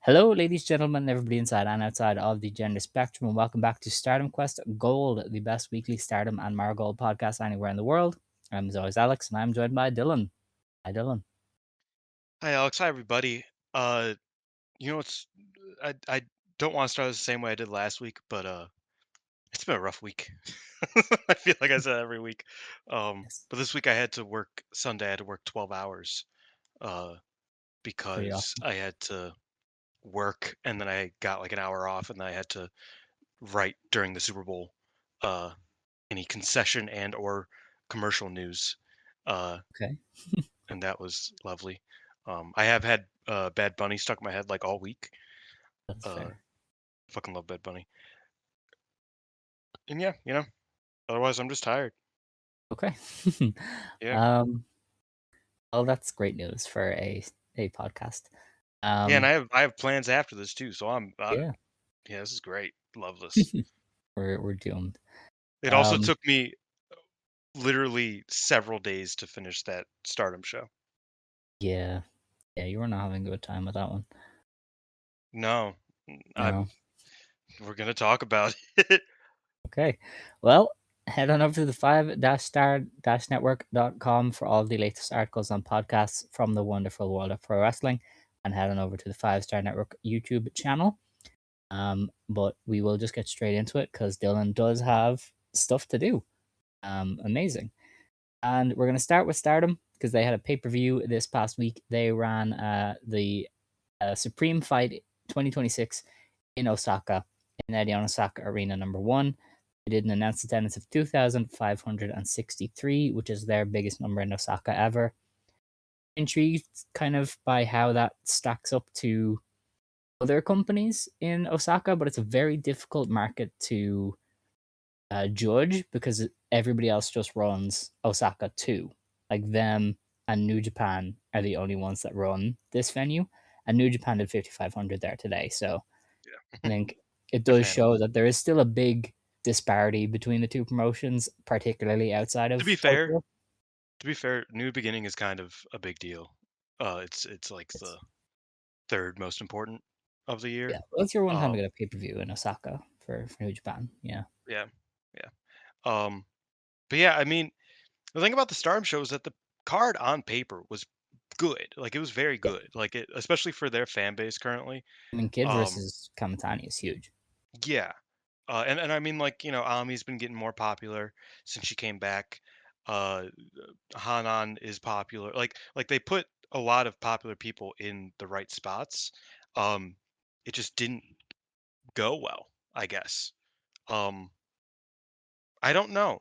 Hello, ladies, gentlemen, everybody inside and outside of the gender spectrum, and welcome back to Stardom Quest Gold, the best weekly Stardom and Marigold podcast anywhere in the world. I'm as always Alex, and I'm joined by Dylan. Hi, Dylan. Hi, Alex. Hi, everybody. Uh, it's I don't want to start this the same way I did last week, but it's been a rough week. I feel like I said every week. Yes, But this week I had to work Sunday. I had to work 12 hours uh pretty because awesome. I had to work and then I got like an hour off and then I had to write during the Super Bowl uh any concession and or commercial news. Uh, Okay, and that was lovely. I have had Bad Bunny stuck in my head like all week. that's Uh, fair. Fucking love Bad Bunny. And yeah, otherwise I'm just tired. Okay. Yeah. um, well, that's great news for a podcast. Yeah, and Um, I have plans after this too, so yeah, yeah, this is great. Love this. we're doomed. It also Um, took me literally several days to finish that Stardom show. yeah, yeah, you were not having a good time with that one. No, No. I'm we're gonna talk about it. Okay. Well, head on over to the 5-star-network.com for all the latest articles on podcasts from the wonderful world of pro wrestling. And head on over to the 5 Star Network YouTube channel. But we will just get straight into it because Dylan does have stuff to do. Amazing. And we're going to start with Stardom because they had a pay per view this past week. They ran the Supreme Fight 2026 in Osaka, in the Osaka Arena number 1. They did an announced attendance of 2,563, which is their biggest number in Osaka ever. Intrigued kind of by how that stacks up to other companies in Osaka, but it's a very difficult market to judge because everybody else just runs Osaka too. Like them and New Japan are the only ones that run this venue, and New Japan did 5,500 there today. So I Yeah, think it big does fan of it. show that there is still a big disparity between the two promotions, particularly outside To be of fair, Tokyo. New Beginning is kind of a big deal. It's like It's the third most important of the Yeah, year. well, it's your one time to Um, get a pay per view in Osaka for New Japan. Yeah, yeah, yeah. But yeah, I mean, the thing about the Stardom show is that the card on paper was good. Like it was very yeah. good. Like it, especially for their fan base currently. I mean, Kid Um, versus Kamatani is huge. yeah. And I mean, like Ami's been getting more popular since she came back. Uh, Hanan is popular. Like they put a lot of popular people in the right spots. Um, it just didn't go well, I guess. Um, I don't know.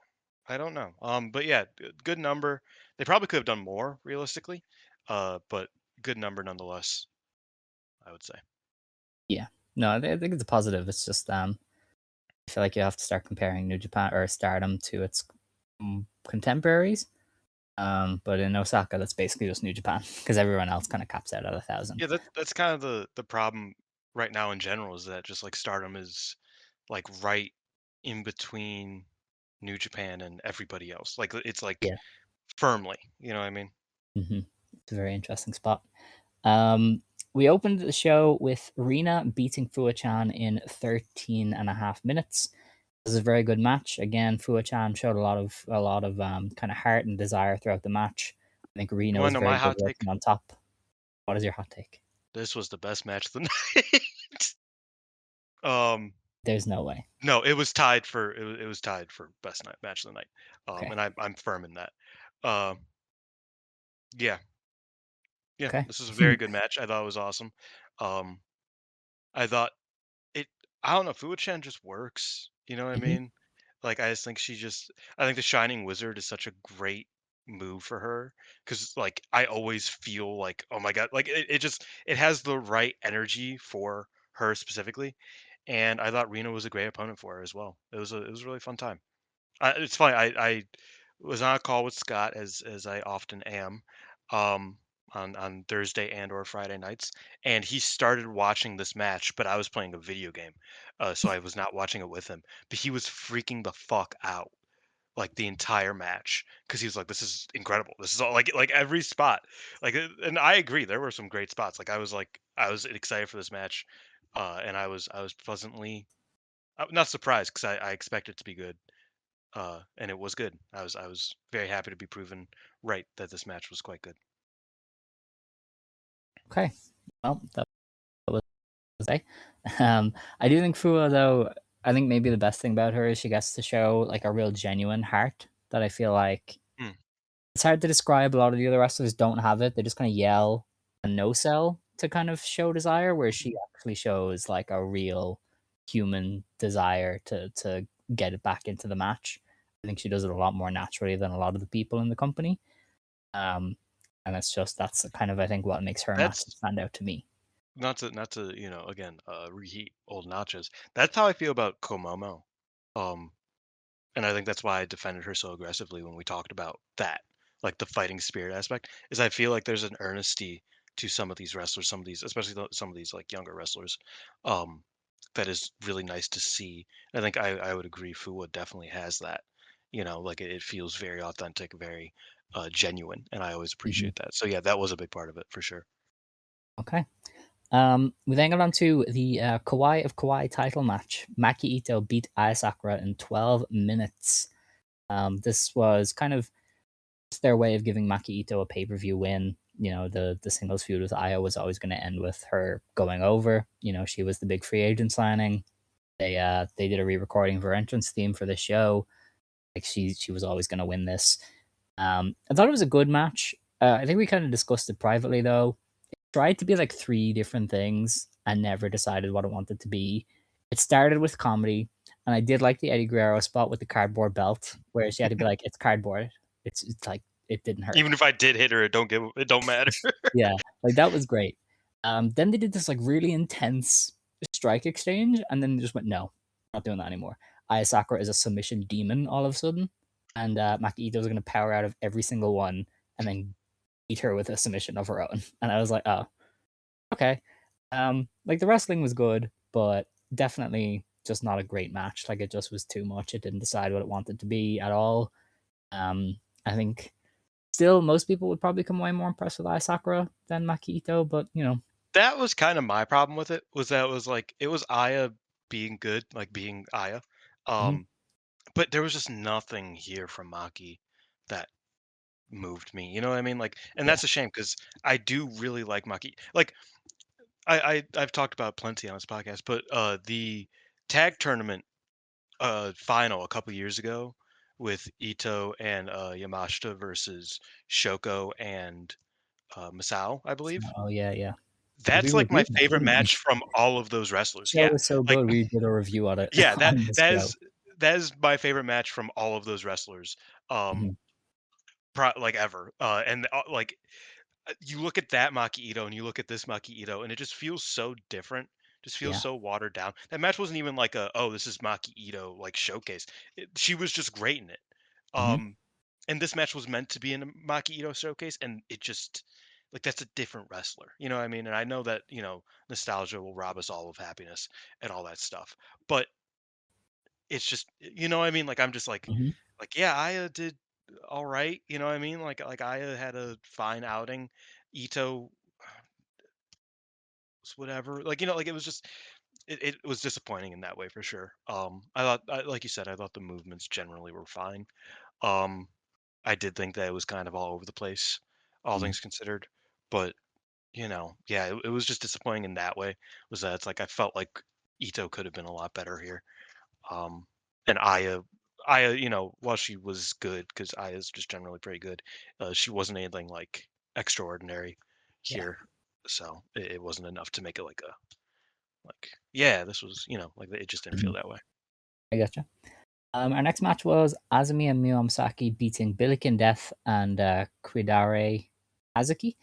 I don't know. But yeah, good number. They probably could have done more realistically. But good number nonetheless, I would say. Yeah, no, I think it's a positive. It's just I feel like you have to start comparing New Japan or Stardom to its contemporaries. But in Osaka, that's basically just New Japan because everyone else kind of caps out at 1,000. Yeah, that's kind of the problem right now in general is that just like Stardom is like right in between New Japan and everybody else. Like it's like Yeah, firmly, you know what I mean? hmm it's a very interesting spot. Um, we opened the show with Rina beating Fua-chan in 13 and a half minutes. This is a very good match. Again, Fua-chan showed a lot of kind of heart and desire throughout the match. I think You Rina want was to know very my good hot take? working on top. What is your hot take? This was the best match of the night. um, There's no way. no, it was tied for best night match of the night. Okay. And I'm firm in that. Um, yeah, yeah, Okay. this was a very good match. I thought it was awesome. Um, I thought it. I don't know. Fuwa-chan just works. You know what I hmm mean? Like I just think I think the Shining Wizard is such a great move for her because like I always feel like oh my god, like it has the right energy for her specifically, and I thought Reno was a great opponent for her as well. It was a really fun time. It's funny. I was on a call with Scott as I often am, um, on Thursday and or Friday nights, and he started watching this match, but I was playing a video game, so I was not watching it with him. But he was freaking the fuck out like the entire match because he was like, "This is incredible. This is all like every spot." And I agree. There were some great spots. I was excited for this match, and I was pleasantly not surprised because I expected it to be good, and it was good. I was very happy to be proven right that this match was quite good. Okay, well, that was say. I do think Fua though. I think maybe the best thing about her is she gets to show like a real genuine heart that I feel like Mm. it's hard to describe. A lot of the other wrestlers don't have it. They just kind of yell and no sell to kind of show desire, where she actually shows like a real human desire to get it back into the match. I think she does it a lot more naturally than a lot of the people in the company. Um, and it's just that's kind of I think what makes her match That's stand out to me. not to again reheat old notches. That's how I feel about Komomo. Um, And I think that's why I defended her so aggressively when we talked about that, like the fighting spirit aspect. Is I feel like there's an earnesty to some of these wrestlers, some of these, especially some of these like younger wrestlers, um, that is really nice to see. I think I would agree. Fua definitely has that. Like it feels very authentic, very genuine, and I always Mhm. appreciate that. So yeah, that was a big part of it for sure. Okay. We then got on to the Kawaii of Kawaii title match. Maki Itoh beat Aya Sakura in 12 minutes. This was kind of just their way of giving Maki Itoh a pay per view win. You know, the singles feud with Aya was always going to end with her going over. You know, she was the big free agent signing. They did a re recording of her entrance theme for the show. Like she was always going to win this. I thought it was a good match. I think we kind of discussed it privately though. It tried to be like three different things and never decided what it wanted to be. It started with comedy, and I did like the Eddie Guerrero spot with the cardboard belt, where she had to be like, "It's cardboard." It's like it didn't hurt. Even if I did hit her, it don't matter. Yeah, like that was great. Then they did this like really intense strike exchange, and then they just went, "No, not doing that anymore." Aya Sakura is a submission demon all of a sudden, and Maki Itoh is going to power out of every single one, and then beat her with a submission of her own. And I was like, "Oh, okay." Like the wrestling was good, but definitely just not a great match. Like it just was too much. It didn't decide what it wanted to be at all. I think still most people would probably come away more impressed with Aya Sakura than Maki Itoh, but you know, That was kind of my problem with it. Was that it was like it was Aya being good, like being Aya. mhm, Um, But there was just nothing here from Maki that moved me, you know what I mean? And yeah, that's a shame because I do really like Maki. I've talked about it plenty on this podcast, but, the tag tournament, final a couple years ago with Ito and, Yamashita versus Shoko and, Masao, I so, believe. oh yeah, yeah. We That's, like, my reviewed that, favorite didn't we? match from all of those wrestlers, Show yeah. was so Like good. We did a review on it yeah, on this show. that is my favorite match from all of those wrestlers, um, Mhm, ever. You look at that Maki Ito and you look at this Maki Ito, and it just feels so different. Just feels yeah. so watered down. That match wasn't even like oh, this is Maki Ito like showcase. She was just great in it. Mhm, Um, and this match was meant to be in a Maki Ito showcase, and it just like that's a different wrestler. You know what I mean? And I know that nostalgia will rob us all of happiness and all that stuff, but it's just you know what I mean? Like I'm just mhm, yeah, Aya did all right. You know what I mean? Like Aya had a fine outing. Ito was whatever. Like it was just it was disappointing in that way for sure. Like you said, I thought the movements generally were fine. Um, I did think that it was kind of all over the place, all mhm, things considered. But yeah, it was just disappointing in that way. Was that it's like I felt like Ito could have been a lot better here. Um, and Aya, while she was good, because Aya's just generally pretty good, she wasn't anything like extraordinary yeah. here. So it wasn't enough to make it yeah, this was, it just didn't feel Mhm, that way. I gotcha. Our next match was Azumi and Miyo Misaki beating Billiken Death and Kuidare Hazuki.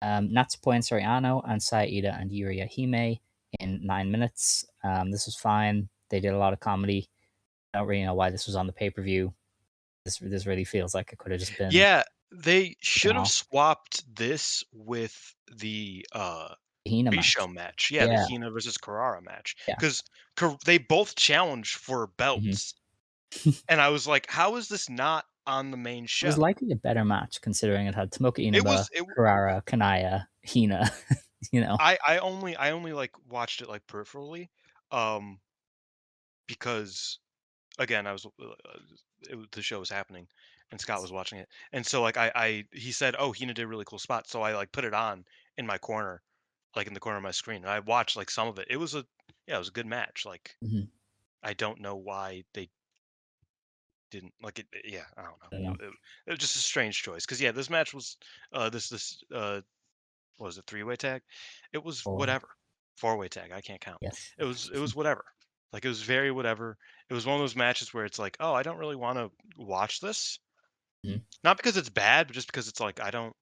Natsupo and Soriano and Saida and Yuria Hime in 9 minutes. This was fine. They did a lot of comedy. I don't really know why this was on the pay per view. This really feels like it could have just been Yeah, they taken should have off swapped this with the the Hina pre-show match. match. Yeah, the Yeah, Hina versus Carrara match. yeah. Because they both challenged for Mhm. belts. And I was like, "How is this not on the main It was show?" likely a better match considering it had Tomoka It Inaba, was it w Karara, Kanaya, Hina, you know? I only, like, watched it, like, peripherally, um, because, again, I was, the show was happening, and Scott was watching it, and so, like, I he said, "Oh, Hina did a really cool spot," so I, like, put it on in my corner, like, in the corner of my screen, and I watched, like, some of it. It was a Yeah, it was a good match, like, Mhm. I don't know why they didn't like it. Yeah, I don't know. I don't know. It was just a strange choice because yeah, this match was what was it, three-way tag? It was Or whatever. Four-way tag. I can't count. yes. It was whatever. Like it was very whatever. It was one of those matches where it's like, oh, I don't really want to watch this. Mhm. Not because it's bad, but just because it's like I don't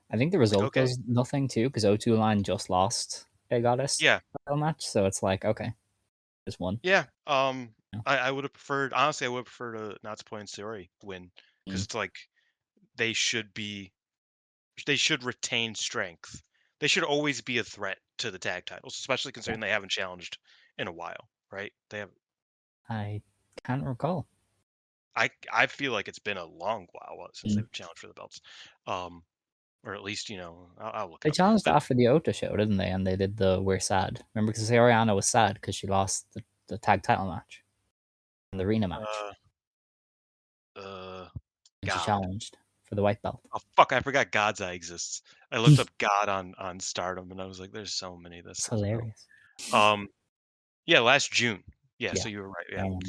I think the like. result Okay, was nothing too, because O2 Line just lost a Goddess yeah, title match, so it's like, okay, just one. yeah. You know? I would have preferred. Honestly, I would have preferred a Natsuko and Sayori win because Mm, it's like they should be they should retain strength. They should always be a threat to the tag titles, especially yeah. considering they haven't challenged in a while, right? They have. I can't recall. I feel like it's been a long while since Mm. they've challenged for the belts, um, or at least I'll look it They up. challenged But after the Ota show, didn't they? And they did the "We're Sad." Remember, because Ariana was sad because she lost the tag title match and the arena match, uh, uh, and she God, challenged for the white belt. oh fuck, I forgot God's Eye exists. I looked up God on Stardom, and I was like, "There's so many. This It's doesn't help." hilarious. Um, yeah, last June. Yeah, Yeah, so you were right. I Yeah, remember.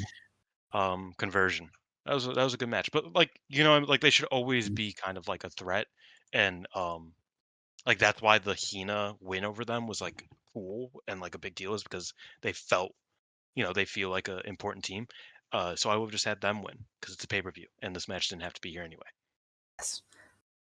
conversion. That was a good match. But like like they should always Mm, be kind of like a threat, and like that's why the Hina win over them was like cool and like a big deal is because they felt they feel like an important team. So I would have just had them win because it's a pay per view, and this match didn't have to be here anyway. yes.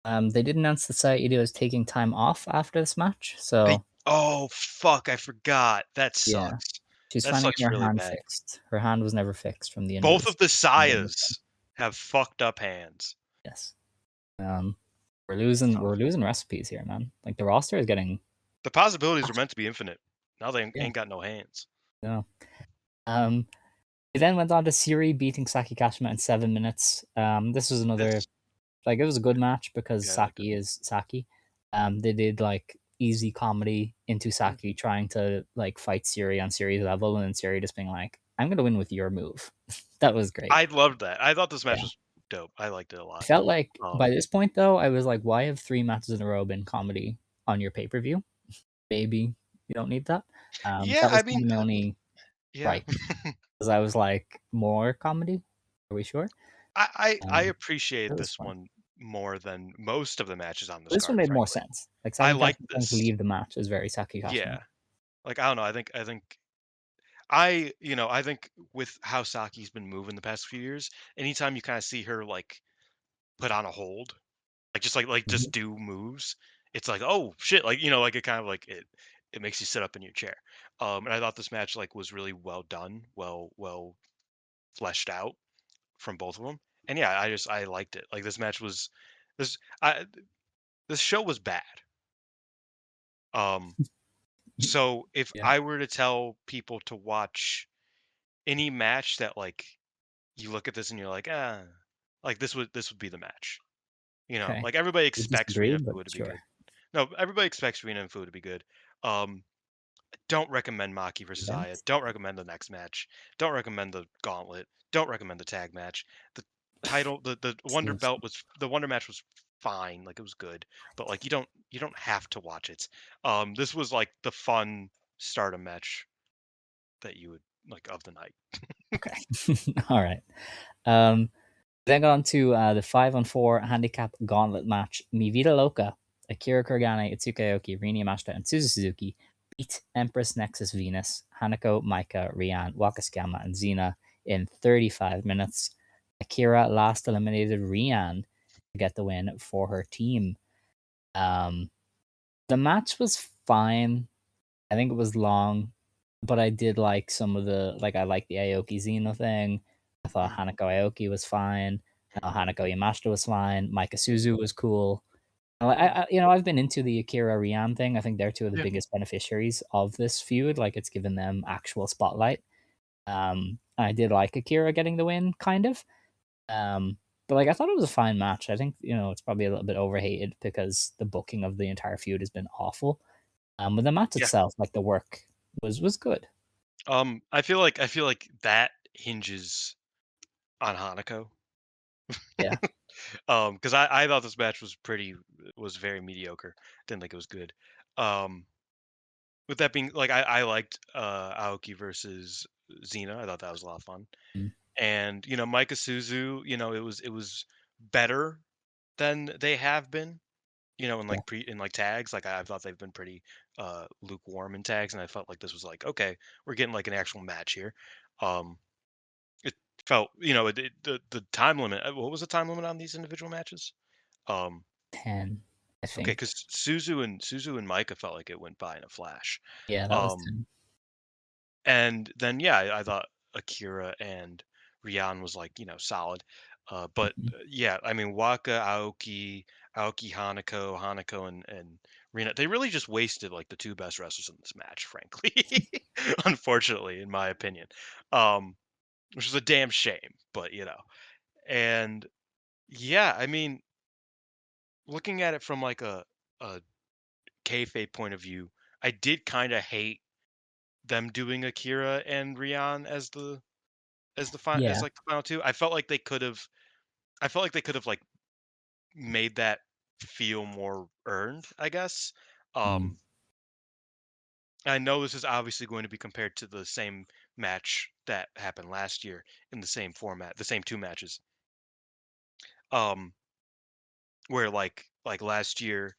They did announce that Soia Itoh is taking time off after this match, They so Oh fuck, I forgot. That yeah, sucks. she's That finally sucks getting her really hand bad. fixed. Her hand was never fixed from the Both of injuries. the And then this one. Sayas have fucked up hands. Yes. We're losing recipes here, man. Like the roster is getting The possibilities were meant to be infinite. Now they yeah, ain't got no hands. no. Um, he then went on to Siri beating Saki Kashima in 7 minutes. This was another This like it was a good match because Yeah, I liked it. Saki is Saki. They did like easy comedy into Mm. Saki trying to like fight Siri on Siri's level, and then Siri just being like, "I'm gonna win with your move." That was great. I loved that. I thought this match Yeah. was dope. I liked it a I lot. felt like by Um, this point though, I was like, why have 3 matches in a row been comedy on your pay-per-view? Maybe you don't need that. yeah, That I was mean, kind of my only yeah. gripe because I was like, more comedy? Are we sure? I Um, it appreciated was this fun. one more than most of the matches on this This one card, made more frankly. sense. Like I Saki liked Kashima trying to this. leave the match is very Saki Kashima. Yeah. Like, I don't know, I think with how Saki's been moving the past few years, anytime you kinda see her, like, put on a hold, like, just Mhm. just do moves, it's like, "Oh, shit," like, like, it kind of like it makes you sit up in your chair. And I thought this match, like, was really well done, well fleshed out from both of them. And yeah, I liked it. Like, this match was this I this show was bad. Um, so if Yeah. I were to tell people to watch any match that, like, you look at this and you're like, "Ah," like, this would be the match. Okay. Like, everybody We expects disagree, Rina but Fua to be sure. good. No, everybody expects Rina and Fua to be good. Um, don't recommend Maki versus Aya. Event? Don't recommend the next match. Don't recommend the gauntlet. Don't recommend the tag match. The the Wonder Seems Belt was the Wonder match was fine, like it was good, but like you don't have to watch it. This was like the fun Stardom match that you would like of the night. okay. All right. Um, then got on to the 5-on-4 handicap gauntlet match. Mi Vida Loca, Akira Kuragane, Itsuki Aoki, Rini Yamashita, and Suzu Suzuki beat Empress Nexus Venus, Hanako, Maika, Rian, Wakasukama, and Xena in 35 minutes. Akira last eliminated Rian to get the win for her team. Um, the match was fine. I think it was long, but I did like some of the like I liked the Aoki Xena thing. I thought Mhm, Hanako Aoki was fine. mhm, Hanako Yamashita was fine. Maika Suzu was cool. mhm. I've been into the Akira Rian thing. I think they're two of the Yeah. biggest beneficiaries of this feud. Like it's given them actual spotlight. I did like Akira getting the win, kind of. But like I thought it was a fine match. I think it's probably a little bit overhated because the booking of the entire feud has been awful. But the match Yeah. itself, like the work, was good. I feel like that hinges on Hanako. Yeah. 'Cause I thought this match was very mediocre. Didn't think it was good. Um, with that being like I liked Aoki versus Xena. I thought that was a lot of fun. Mm, And Micah Suzu, it was better than they have been. In yeah. like tags, like I thought they've been pretty lukewarm in tags, and I felt like this was like okay, we're getting like an actual match here. Um, it felt the time limit. What was the time limit on these individual matches? Um, 10, I okay, think. because Suzu and Micah felt like it went by in a flash. Yeah, that was Um, 10. and then yeah, I thought Akira and Rian was like solid. But Mhm. yeah, I mean Waka, Aoki, Hanako, and Rina, they really just wasted like the two best wrestlers in this match, frankly. Unfortunately, in my opinion, um, which is a damn shame. But and yeah, I mean, looking at it from like a kayfabe point of view, I did kind of hate them doing Akira and Rian as Yeah. like the final two. I felt like they could have like made that feel more earned, I guess. Mm, Um I know this is obviously going to be compared to the same match that happened last year in the same format, the same two matches. Um where like last year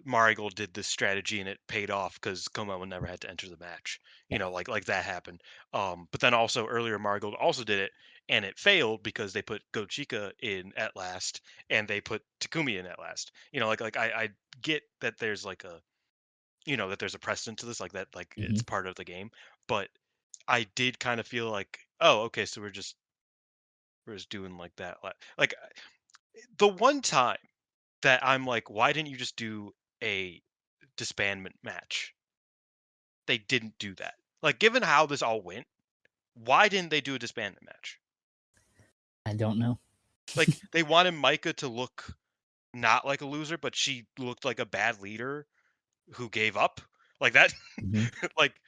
Marigold did this strategy and it paid off because Komo never had to enter the match. yeah. Like that happened. But then also earlier Marigold also did it and it failed because they put Go Chica in at last and they put Takumi in at last. I get that there's like that there's a precedent to this, like that, like it's Mhm. part of the game. But I did kind of feel like, oh, okay, so we're just doing like that. Like the one time that I'm like, why didn't you just do a disbandment match? They didn't do that. Like, given how this all went, why didn't they do a disbandment match? I don't know. Like, they wanted Micah to look not like a loser, but she looked like a bad leader who gave up. Like that, Mhm. like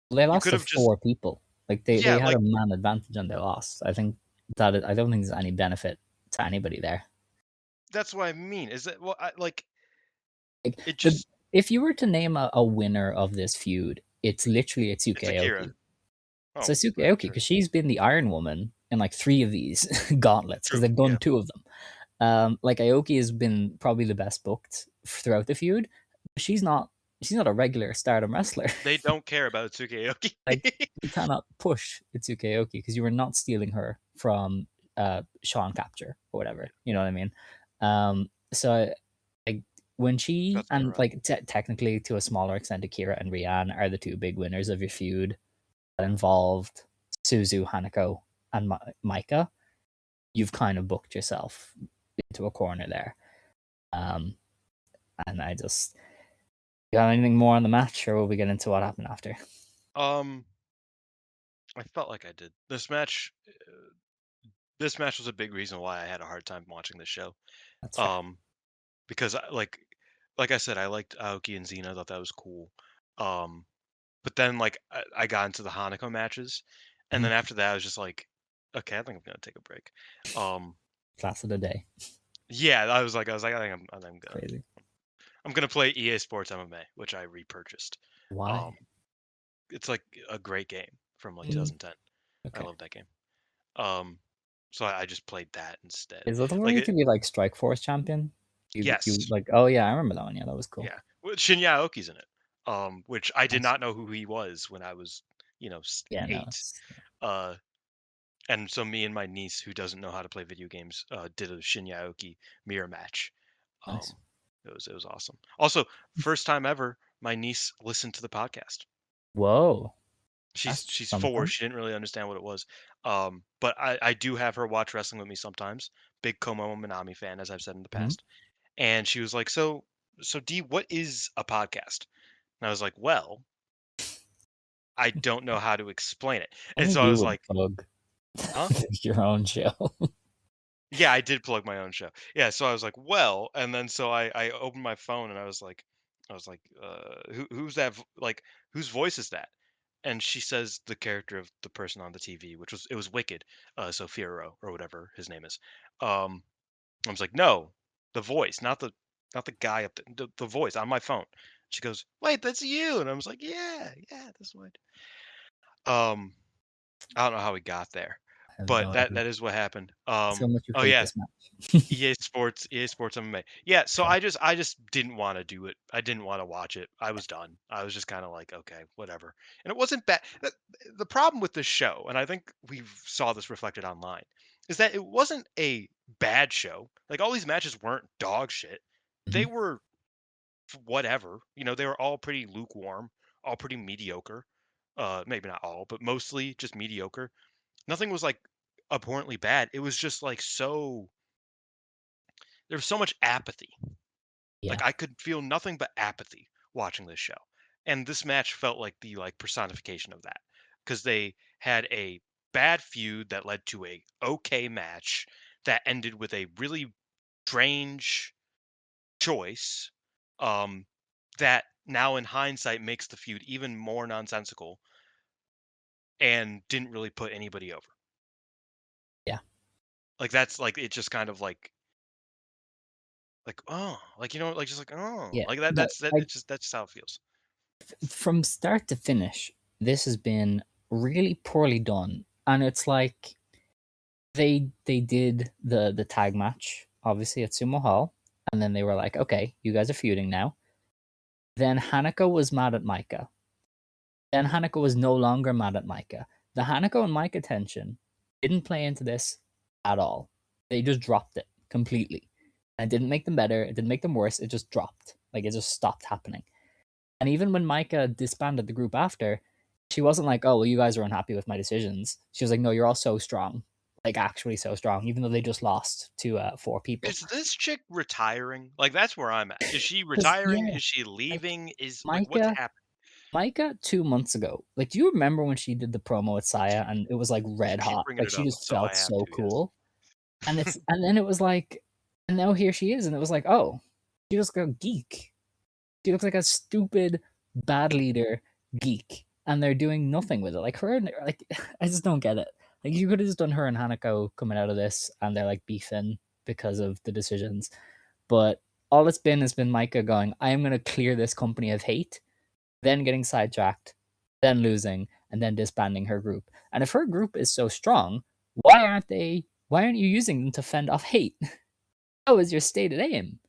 Well, they you lost could to have just 4 people. Like, they yeah, had like a man advantage and they lost. I don't think there's any benefit to anybody there. that's what I mean. Is that well, like Like, it the just if you were to name a winner of this feud, it's literally Atsuki it's Akira. Aoki. It's Oh, Atsuki right, Aoki sure, because she's been the Iron Woman in, like, 3 of these gauntlets because true, they've done yeah. 2 of them. Like, Aoki has been probably the best booked throughout the feud. She's not she's not a regular Stardom wrestler. They don't care about Tsuki Like, Aoki. you cannot push Itsuki Aoki because you are not stealing her from Sean Capture or whatever. You know what I mean? So like when she That's and correct. like technically to a smaller extent, Akira and Rian are the two big winners of your feud that involved Suzu, Hanako, and Maika. You've kind of booked yourself into a corner there. Um, and I just you got anything more on the match, or will we get into what happened after? Um, I felt like I did. This match was a big reason why I had a hard time watching the show. That's fair. Um, because like I said, I liked Aoki and Xena. I thought that was cool. Um, but then like I got into the Hanako matches, and then Mhm. after that, I was just like, okay, I think I'm gonna take a break. Um, Class of the day. yeah, I was like, Crazy. I'm gonna play EA Sports MMA, which I repurchased. Why? Um, it's like a great game from like Mm, 2010. I okay. love that game. Um, so I just played that instead. Is that the one where Like you it, could be like Strike Force champion? You yes, like oh yeah, I remember that one. Yeah, that was cool. yeah. Well, Shinya Aoki's in it. Which I did Nice. not know who he was when I was, Yeah, no, 8. it's Uh, and so me and my niece, who doesn't know how to play video games, did a Shinya Aoki mirror match. nice. Um, it was awesome. Also, first time ever, my niece listened to the podcast. Whoa, She's that's she's 4. something. She didn't really understand what it was. But I do have her watch wrestling with me sometimes. Big Komo Minami fan, as I've said in the Hmm. past. And she was like, "So D, what is a podcast?" And I was like, "Well, I don't know how to explain it. I And think so I you was would like, plug "Huh?" your own show. Yeah, I did plug my own show. Yeah, so I was like, "Well," and then so I opened my phone and I was like, who's that like whose voice is that?" And she says the character of the person on the TV, which was it was Wicked, Sofiero or whatever his name is. Um I was like, "No, the voice, not the guy up the voice on my phone." She goes, "Wait, that's you." And I was like, "Yeah, yeah, that's what." Um I don't know how we got there, I have but no that idea. that is what happened. So much you Oh hate yeah, this match. EA Sports MMA. Yeah, so Okay. I just didn't want to do it. I didn't want to watch it. I was done. I was just kind of like, okay, whatever. And it wasn't bad. The problem with this show, and I think we saw this reflected online, is that it wasn't a bad show. Like all these matches weren't dog shit. They Mhm. were whatever. They were all pretty lukewarm, all pretty mediocre. Maybe not all, but mostly just mediocre. Nothing was like abhorrently bad. It was just like there was so much apathy. Like Yeah, I could feel nothing but apathy watching this show. And this match felt like the like personification of that because they had a bad feud that led to a okay match that ended with a really strange choice um that now in hindsight makes the feud even more nonsensical and didn't really put anybody over. yeah, Like that's like it just kind of like oh like just like oh yeah. like that But that's that like it's just that's just how it feels. from start to finish, this has been really poorly done, and it's like they did the tag match obviously at Sumo Hall, and then they were like, okay, you guys are feuding now. Then Hanako was mad at Maika. Then Hanako was no longer mad at Maika. The Hanako and Maika tension didn't play into this at all. They just dropped it completely. And it didn't make them better. It didn't make them worse. It just dropped. Like it just stopped happening. And even when Maika disbanded the group after, she wasn't like, "Oh, well, you guys are unhappy with my decisions." She was like, "No, you're all so strong, like actually so strong, even though they just lost to four people." Is this chick retiring? Like, that's where I'm at. Is she Because retiring? yeah, Is she like leaving? Is like what's Maika, happening? Maika 2 months ago, like, do you remember when she did the promo with Saya and it was like You red keep hot? bringing Like it she up, just so I felt have so to, yes. cool. And then it was like, and now here she is, and it was like, oh, she looks like a geek. She looks like a stupid bad leader geek, and they're doing nothing with it. Like her, like I just don't get it. Like you could have just done her and Hanako coming out of this, and they're like beefing because of the decisions. But all it's been has been Maika going, "I am going to clear this company of hate," then getting sidetracked, then losing, and then disbanding her group. And if her group is so strong, why aren't they? Why aren't you using them to fend off hate? That was your stated aim,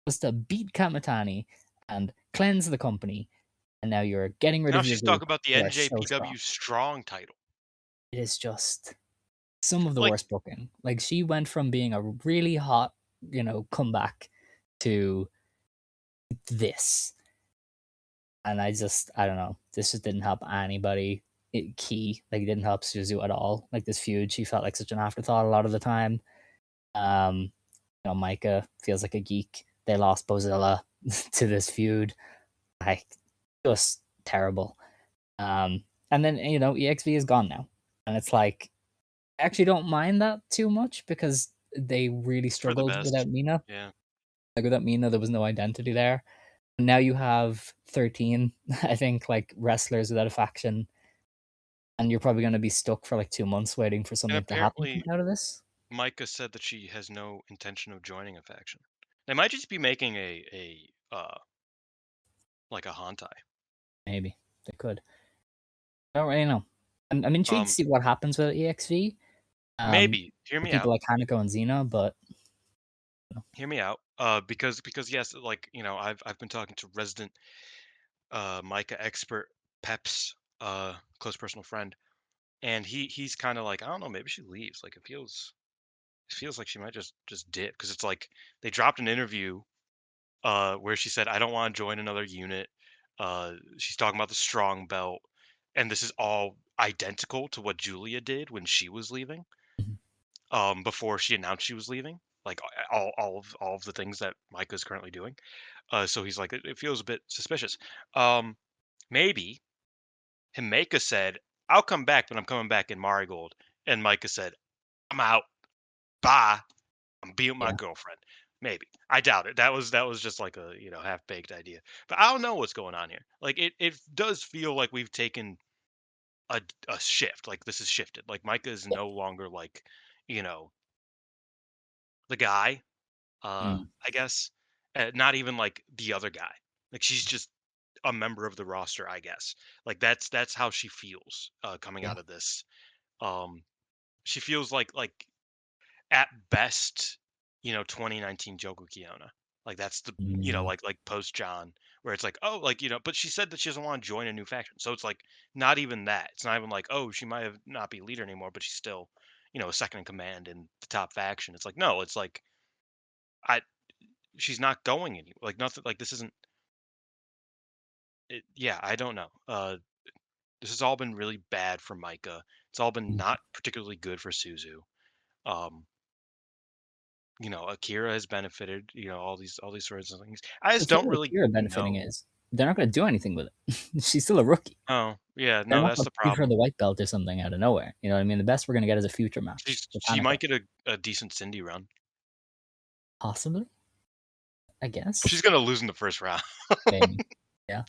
was to beat Kamatani and cleanse the company, and now you're getting rid Now of your she's talking group about the who are so strong. NJPW Strong title. It is just some of the Like, worst booking. Like she went from being a really hot, comeback to this. And I don't know. This just didn't help anybody. Key, like, it didn't help Suzu at all. Like this feud, she felt like such an afterthought a lot of the time. Um, Maika feels like a geek. They lost Bozilla to this feud. Like just terrible. And then EXV is gone now, and it's like I actually don't mind that too much because they really it's for the struggled best. without Mina. Yeah. Like without Mina, there was no identity there. Now you have 13, I think, like wrestlers without a faction, and you're probably going to be stuck for like 2 months waiting for And something to happen apparently coming out of this. Micah said that she has no intention of joining a faction. They might just be making a like a Hantai. Maybe they could. I don't really know. I'm intrigued to Um see what happens with EXV. maybe hear For me people out. like Hanako and Xena, but Hear me out. Because yes, like, I've been talking to resident Micah expert Peps, close personal friend, and he's kind of like, I don't know, maybe she leaves. Like it feels like she might just dip because it's like they dropped an interview where she said, I don't want to join another unit. She's talking about the strong belt, and this is all identical to what Julia did when she was leaving. Mhm. Before she announced she was leaving, like all of the things that Micah is currently doing. So he's like, it feels a bit suspicious. Um, maybe Himeka said, "I'll come back, but I'm coming back in Marigold." And Maika said, "I'm out. Bye. I'm being with my Yeah. girlfriend." Maybe. I doubt it. That was just like a, half baked idea. But I don't know what's going on here. Like it does feel like we've taken a shift. Like this is shifted. Like Micah is Yeah. no longer like, you know, the guy, Mm, I guess. Not even like the other guy. Like she's just a member of the roster, I guess. Like that's how she feels coming yeah. out of this. Um she feels like at best, 2019 Joku Kiona. Like that's the Mm, like post John, where it's like, oh, like, but she said that she doesn't want to join a new faction. So it's like not even that. It's not even like, oh, she might have not be leader anymore, but she's still, a second in command in the top faction. It's like, no, it's like I she's not going anywhere. Like nothing, like this isn't it, yeah, I don't know. This has all been really bad for Micah. It's all been mm. not particularly good for Suzu. Um, Akira has benefited, all these sorts of things. I The just thing don't with really Kira benefiting know. is they're not going to do anything with it. She's still a rookie. Oh, yeah, They're no, not that's going the to give her problem. the white belt or something out of nowhere. You know what I mean? The best we're going to get is a future match with She Hanukkah. might get a decent Cindy run. Possibly, I She's guess. gonna lose in the first round. Maybe. Yeah.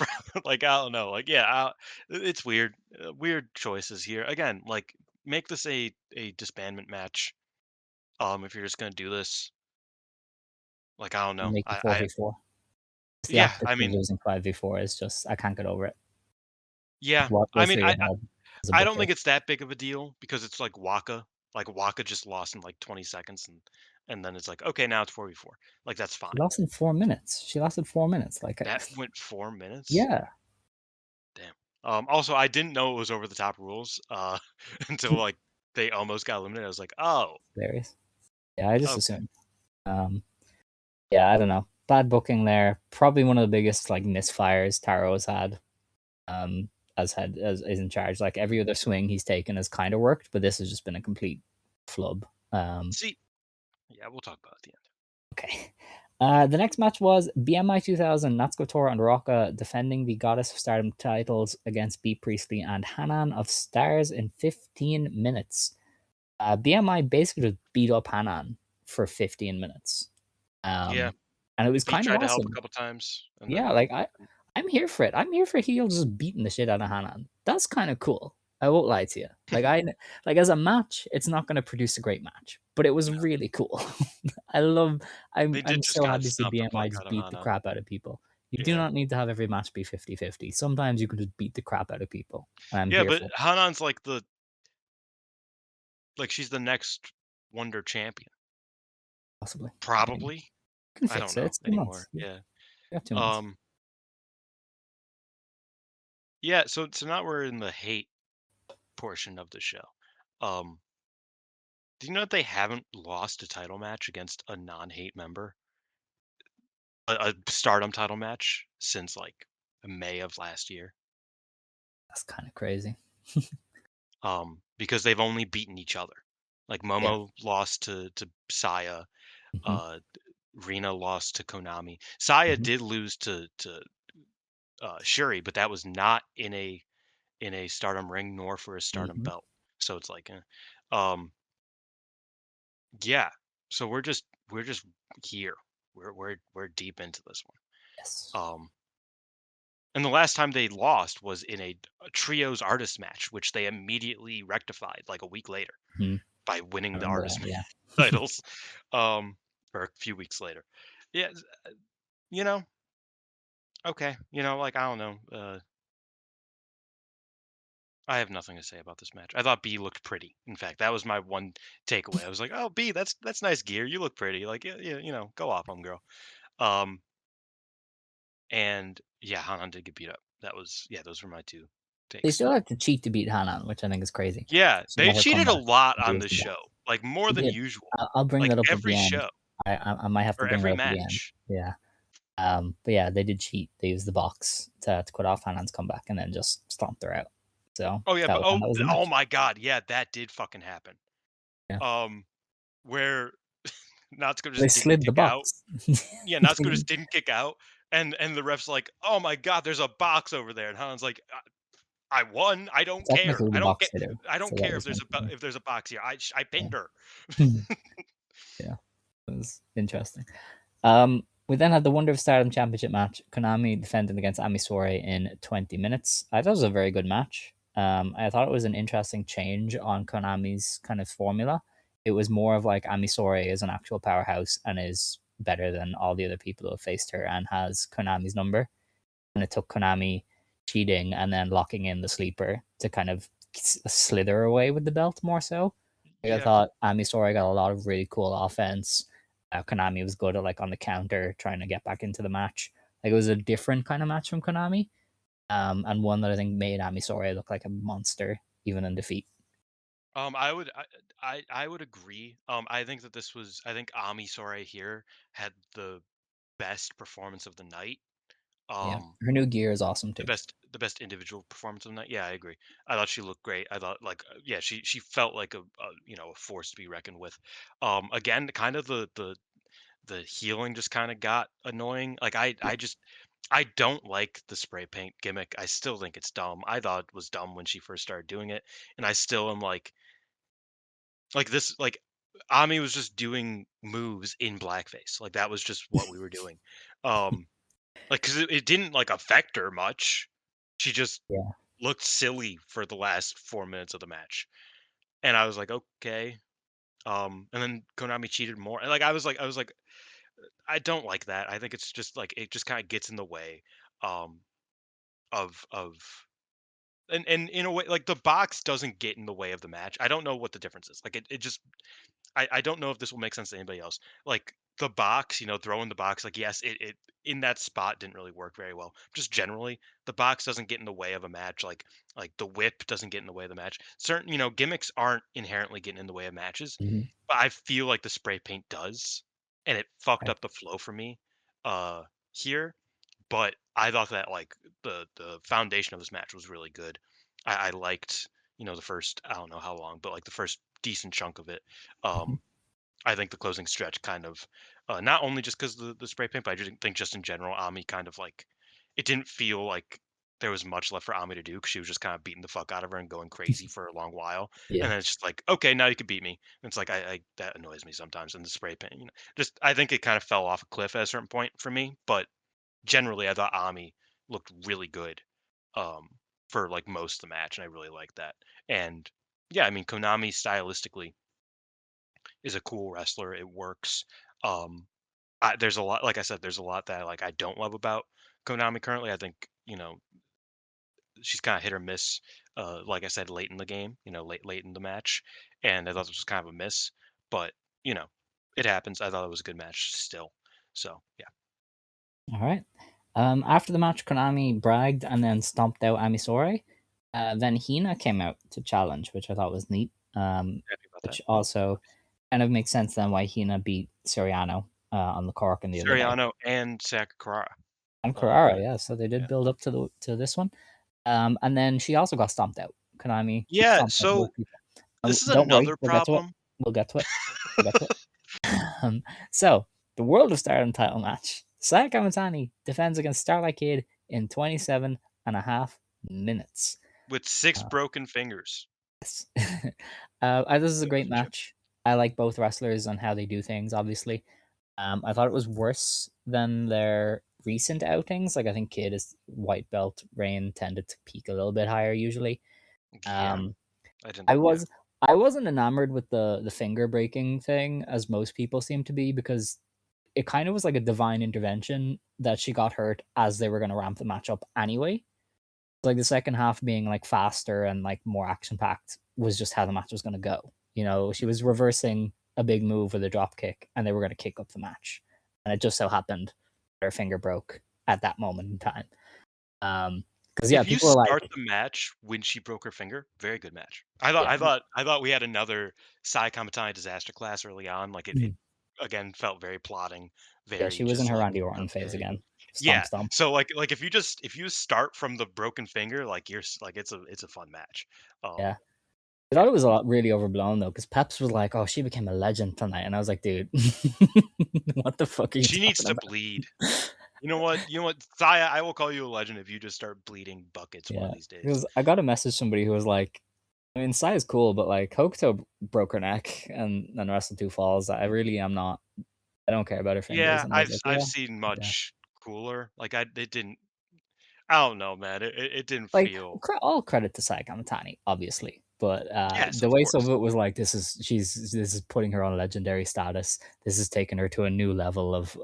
Like I don't know. Like yeah, it's weird. Weird choices here. Again, like make this a disbandment match. If you're just gonna do this, like I don't know. Make it I 4v4. The yeah. optics I of mean losing 5v4 is just, I can't get over it. yeah. What I goes mean through I your head as a I don't booker? think it's that big of a deal because it's like Waka. Like Waka just lost in like 20 seconds and then it's like, okay, now it's 4v4. Like that's She fine. lost in 4 minutes. She lasted 4 minutes. Like, That went 4 minutes. yeah, Damn. Also, I didn't know it was over the top rules until like they almost got eliminated. I was like, oh, hilarious. Yeah, I just okay. assumed. Um, yeah, I don't know. Bad booking there. Probably one of the biggest like misfires Taro's had. Um, as is in charge. Like every other swing he's taken has kind of worked, but this has just been a complete flub. See, yeah, we'll talk about it at the end. Okay. The next match was BMI 2000, Natsuko Tora and Rocca defending the Goddess of Stardom titles against B Priestley and Hanan of Stars in 15 minutes. BMI basically just beat up Hanan for 15 minutes. Yeah, And it was B kind of tried to help a awesome. couple times, and Yeah, then like I'm here for it. I'm here for heel just beating the shit out of Hanan. That's kind of cool. I won't lie to you. Like as a match, it's not going to produce a great match, but it was really cool. I love. they I'm did just so kind of happy to see stomp the BMI fuck just out of beat the Hanan. crap out of people. You do Yeah, not need to have every match be 50-50. Sometimes you can just beat the crap out of people, and I'm yeah, here but for it. Hanan's like she's the next Wonder Champion, Possibly, maybe. You probably. can I don't fix it. know It's 2 months. anymore. You Yeah. got 2 months. Um. Yeah. So now we're in the hate portion of the show. Um. Do you know that they haven't lost a title match against a non-hate member? A Stardom title match since like May of last year. That's kind of crazy. Because they've only beaten each other. Like Yeah. Momo lost to Saya, Hmm. uh, Rina lost to Konami. Saya Hmm. did lose to Shuri, but that was not in a Stardom ring nor for a Stardom Hmm. belt. So it's like, um, yeah. So we're just here. We're deep into this Yes. one. And the last time they lost was in a trios artist match, which they immediately rectified like a week later Hmm. by I winning the remember artist that. Yeah. titles, um, or a few weeks later. Yeah, you know, okay, like I don't know. I have nothing to say about this match. I thought B looked pretty. In fact, that was my one takeaway. I was like, "Oh, B, that's nice gear. You look pretty. Like, yeah, yeah, go off, girl." Um, and yeah, Hanan did get beat up. That was yeah. Those were my two They takes. still have to cheat to beat Hanan, which I think is crazy. Yeah, So they let her come cheated a back lot and on do this some back. show, like more They than did. usual. I'll bring Like that up at every the end. show I might have to or bring that every up at the end. match. Yeah. But yeah, they did cheat. They used the box to quit off Hanan's comeback and then just stomped her out. So Oh yeah, but that was the oh match. my god, yeah, that did fucking happen. Yeah. Um, where Natsuko They just didn't slid the kick out. box. Yeah, Natsuko just didn't kick out, and the ref's like, "Oh my god, there's a box over there," and Han's like, I won. I don't care. Technically, the box did it, I so don't that care was something. if there's a box here. I pinned her. Yeah. Yeah, it was interesting. We then had the Wonder of Stardom Championship match. Konami defending against Ami Sourei in 20 minutes. I thought it was a very good match. I thought it was an interesting change on Konami's kind of formula. It was more of like Ami Sourei is an actual powerhouse and is better than all the other people who have faced her and has Konami's number. And it took Konami cheating and then locking in the sleeper to kind of slither away with the belt more so. Like I Yeah. thought Ami Sourei got a lot of really cool offense. Konami was good at like on the counter trying to get back into the match. Like it was a different kind of match from Konami, and one that I think made Ami Sourei look like a monster even in defeat. I would I would agree. I think that this was I think Ami Sourei here had the best performance of the night. Yeah, Um, her new gear is awesome too. the best individual performance of the night. Yeah, I agree. I thought she looked great. I thought like yeah, she felt like a you know a force to be reckoned with. Again, kind of the healing just kind of got annoying. Like I just I don't like the spray paint gimmick. I still think it's dumb. I thought it was dumb when she first started doing it, and I still am like this like Ami was just doing moves in blackface. Like that was just what we were doing. Um like cuz it didn't like affect her much. She just Yeah. looked silly for the last 4 minutes of the match. And I was like, "Okay." And then Konami cheated more. And like I was like I don't like that. I think it's just like it just kind of gets in the way um of and in a way like the box doesn't get in the way of the match. I don't know what the difference is. Like it just I don't know if this will make sense to anybody else. Like the box, you know, throwing the box, like yes, it in that spot didn't really work very well. Just generally, the box doesn't get in the way of a match. Like the whip doesn't get in the way of the match. Certain, you know, gimmicks aren't inherently getting in the way of matches, Mhm. but I feel like the spray paint does, and it fucked Right. up the flow for me uh here. But I thought that like the foundation of this match was really good. I liked, you know, the first I don't know how long, but like the first decent chunk of it. Mhm. Um, I think the closing stretch kind of, not only just because the spray paint, but I just think just in general, Ami kind of like, it didn't feel like there was much left for Ami to do because she was just kind of beating the fuck out of her and going crazy for a long while. And Yeah. then it's just like, okay, now you can beat me. And it's like, I that annoys me sometimes in the spray paint. You know, just I think it kind of fell off a cliff at a certain point for me. But generally, I thought Ami looked really good um, for like most of the match, and I really liked that. And yeah, I mean, Konami stylistically is a cool wrestler. It works. Um, there's a lot, like I said, there's a lot that like I don't love about Konami currently. I think you know she's kind of hit or miss. Like I said, late in the game, you know, late in the match, and I thought this was kind of a miss. But you know, it happens. I thought it was a good match still. So yeah, All right. After the match, Konami bragged and then stomped out Ami Sourei. Then Hina came out to challenge, which I thought was neat. happy about that. Which also kind of makes sense then why Hina beat Soriano on the cork in the other day. Suriano and Sakakura. And Uh, Carrara, yeah. So they did yeah. build up to this one. And then she also got stomped out. Konami Yeah. stomped out both So people. this is Don't worry, another we'll get to it. problem. We'll get to it. We'll get to it. So the World of Stardom title match. Saya Kamatani defends against Starlight Kid in 27.5 minutes. With six Uh, broken fingers. yes. This is a great match. I like both wrestlers and how they do things, obviously. I thought it was worse than their recent outings. Like I think Kid is white belt, Rain tended to peak a little bit higher usually. Yeah, Um, I didn't. I Yeah, was I wasn't enamored with the finger breaking thing as most people seem to be because it kind of was like a divine intervention that she got hurt as they were going to ramp the match up anyway. Like the second half being like faster and like more action packed was just how the match was going to go. You know, she was reversing a big move with a drop kick and they were going to kick up the match. And it just so happened her finger broke at that moment in time. Because yeah, if you people were start like, the match when she broke her finger, very good match. yeah, I thought we had another Sai Kamatani disaster class early on. Like it mhm. again felt very plotting, Yeah, very she was in just her like Randy Orton phase okay, again. Stomp, yeah. stomp. So like if you start from the broken finger, like like it's a fun match. Yeah. I Yeah, thought it was a lot really overblown though, because Peps was like, "Oh, she became a legend tonight," and I was like, "Dude, what the fuck are you she needs talking to about?" bleed. You know what? You know what, Saya? I will call you a legend if you just start bleeding buckets one Yeah, of these days. because I got a message somebody who was like, I mean, Sai is cool, but like Hokuto broke her neck and wrestled two falls. I really am not. I don't care about her fingers, Yeah, and I was I've like, I've yeah, seen yeah. much cooler. Like it didn't. I don't know, man. It didn't Like feel. all credit to Sai Kamatani, obviously, but Yes, the of way some course. of it was like, this is putting her on legendary status. This is taking her to a new level of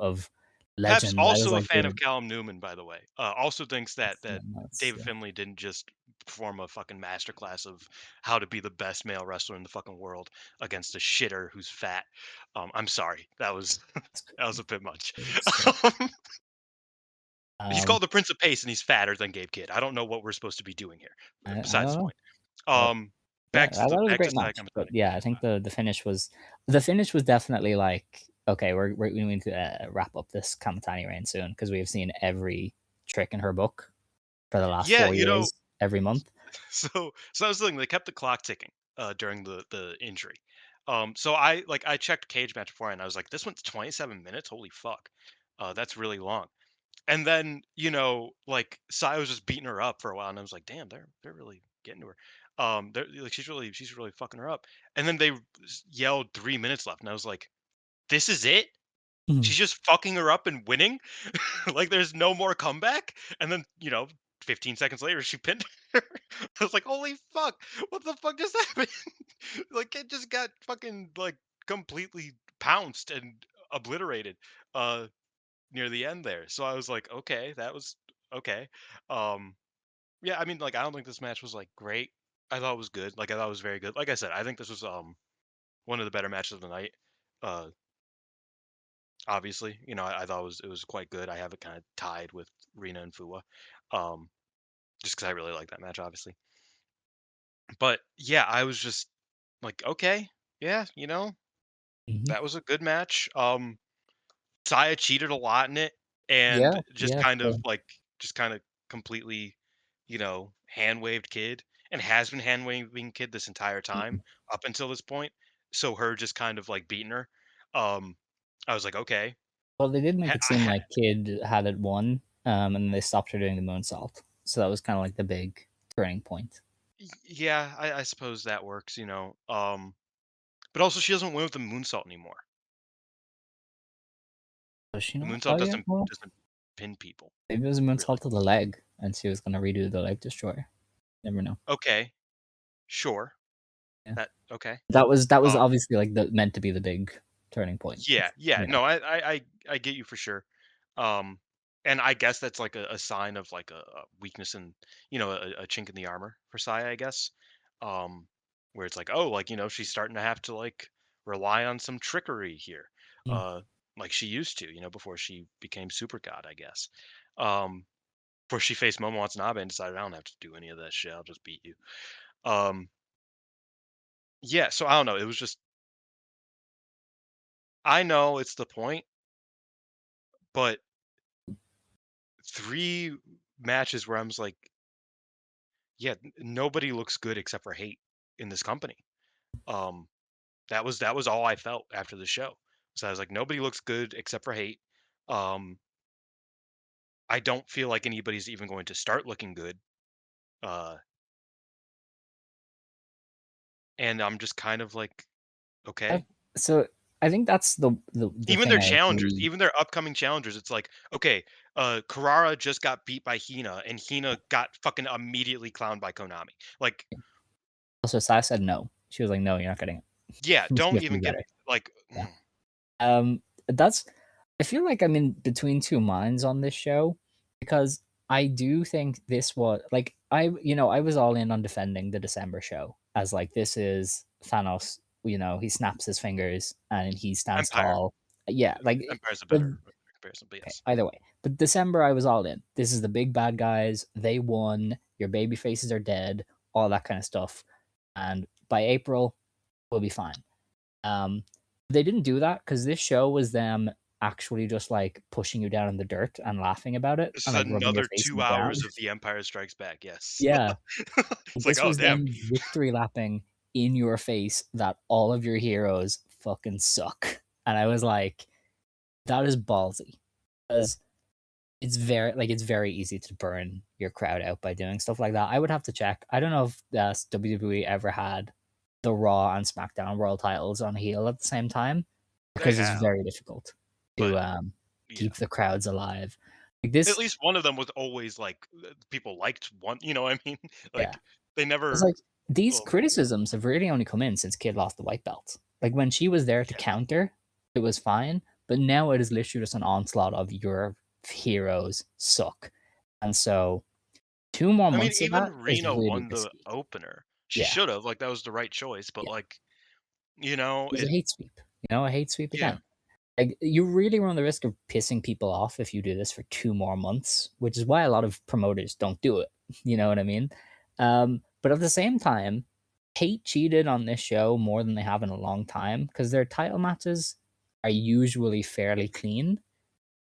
Pep's legend. I was also a like, fan of dude, Callum Newman, by the way. Also thinks that David yeah. Finlay didn't just perform a fucking masterclass of how to be the best male wrestler in the fucking world against a shitter who's fat. I'm sorry, that was It's that was crazy. a bit much. It's crazy. He's Um, called the Prince of Pace, and he's fatter than Gabe Kidd. I don't know what we're supposed to be doing here. I Besides don't the know. point. But yeah, Back to that was a back to great Sayaka match. But Mitani. yeah, I think the finish was definitely like, okay, we need to wrap up this Kamatani reign soon because we have seen every trick in her book for the last Yeah, 4 years every month. so I was thinking they kept the clock ticking during the injury. So I checked Cage Match before and I was like, this one's 27 minutes. Holy fuck, that's really long. And then like Sai was just beating her up for a while, and I was like, damn, they're really getting to her. They're like she's really fucking her up. And then they yelled 3 minutes left, and I was like, this is it. Mhm. She's just fucking her up and winning. Like there's no more comeback. And then 15 seconds later, she pinned her. I was like, holy fuck, what the fuck just happened? Like it just got fucking like completely pounced and obliterated uh near the end there. So I was like, okay, that was okay. Um yeah, I mean like I don't think this match was like great. I thought it was good. Like I thought it was very good. Like I said, I think this was one of the better matches of the night. Uh Obviously, I thought it was quite good. I have it kind of tied with Rina and Fua, um, just because I really like that match, obviously. But yeah, I was just like, okay, yeah, Mhm. that was a good match. Saya cheated a lot in it, and Yeah, just yeah, kind of sure. like, just kind of completely, hand waved Kid, and has been hand waving Kid this entire time Mhm. up until this point. So her just kind of like beating her. Um, I was like, okay, Well, they did make ha- it I seem ha- like Kid had it won, and they stopped her doing the moonsault. So that was kind of like the big turning point. Yeah, I suppose that works, but also she doesn't win with the moonsault anymore. Does she The not? moonsault Oh yeah, well, doesn't pin people, maybe it was a really. moonsault to the leg, and she was gonna redo the leg destroyer. Never know. Okay, sure. Yeah, That okay. that was Um, obviously like the meant to be the big turning point. yeah, yeah. Yeah. No, I get you for sure. Um, and I guess that's like a sign of like a weakness in, a chink in the armor for Saya, I guess. Um, where it's like, oh, like she's starting to have to like rely on some trickery here, Mm. uh, like she used to, before she became super god, I guess. Um, before she faced Momo Watanabe and decided I don't have to do any of that shit, I'll just beat you. Um, yeah, so I don't know. It was just I know it's the point, but three matches where I'm just like, yeah, nobody looks good except for hate in this company. Um, that was all I felt after the show. So I was like, nobody looks good except for hate. Um, I don't feel like anybody's even going to start looking good. Uh, and I'm just kind of like, I, okay. so I think that's the Even thing their I challengers, agree. even their upcoming challengers, it's like, okay, Carrara just got beat by Hina, and Hina got fucking immediately clowned by Konami. Like, Also, Sai said no. She was like, "No, you're not getting it. yeah, You don't have to be even get better." me like, Yeah. That's. I feel like I'm in between two minds on this show because I do think this was like I was all in on defending the December show as like this is Thanos. He snaps his fingers and he stands Empire. tall. Yeah, like Empire's a the better comparison, but okay, yes. either way. But December, I was all in. This is the big bad guys. They won. Your baby faces are dead. All that kind of stuff. And by April, we'll be fine. Um, they didn't do that because this show was them actually just like pushing you down in the dirt and laughing about it This and is like rubbing your another face in 2 the ground. hours of The Empire Strikes Back, yes. Yeah, It's like, this "Oh, was damn." them victory lapping in your face that all of your heroes fucking suck. And I was like, that is ballsy. it's very easy to burn your crowd out by doing stuff like that. I would have to check. I don't know if WWE ever had the Raw and SmackDown World titles on heel at the same time They because it's have, very difficult to but yeah. keep the crowds alive. Like At this, least one of them was always, like, people liked one, you know what I mean? yeah. Like, they It's never like these well, yeah. criticisms have really only come in since Kid lost the white belt. Like when she was there to Yeah. counter, it was fine, but now it is literally just an onslaught of your heroes suck. And so 2 more I mean, months of even that is Reno really won the risky. opener. She Yeah, should've, like, that was the right choice, but, yeah. like, you know, It was a it hate sweep, a hate sweep yeah. again. Like, you really run the risk of pissing people off if you do this for 2 more months, which is why a lot of promoters don't do it, you know what I mean? But at the same time, Hate cheated on this show more than they have in a long time because their title matches are usually fairly clean.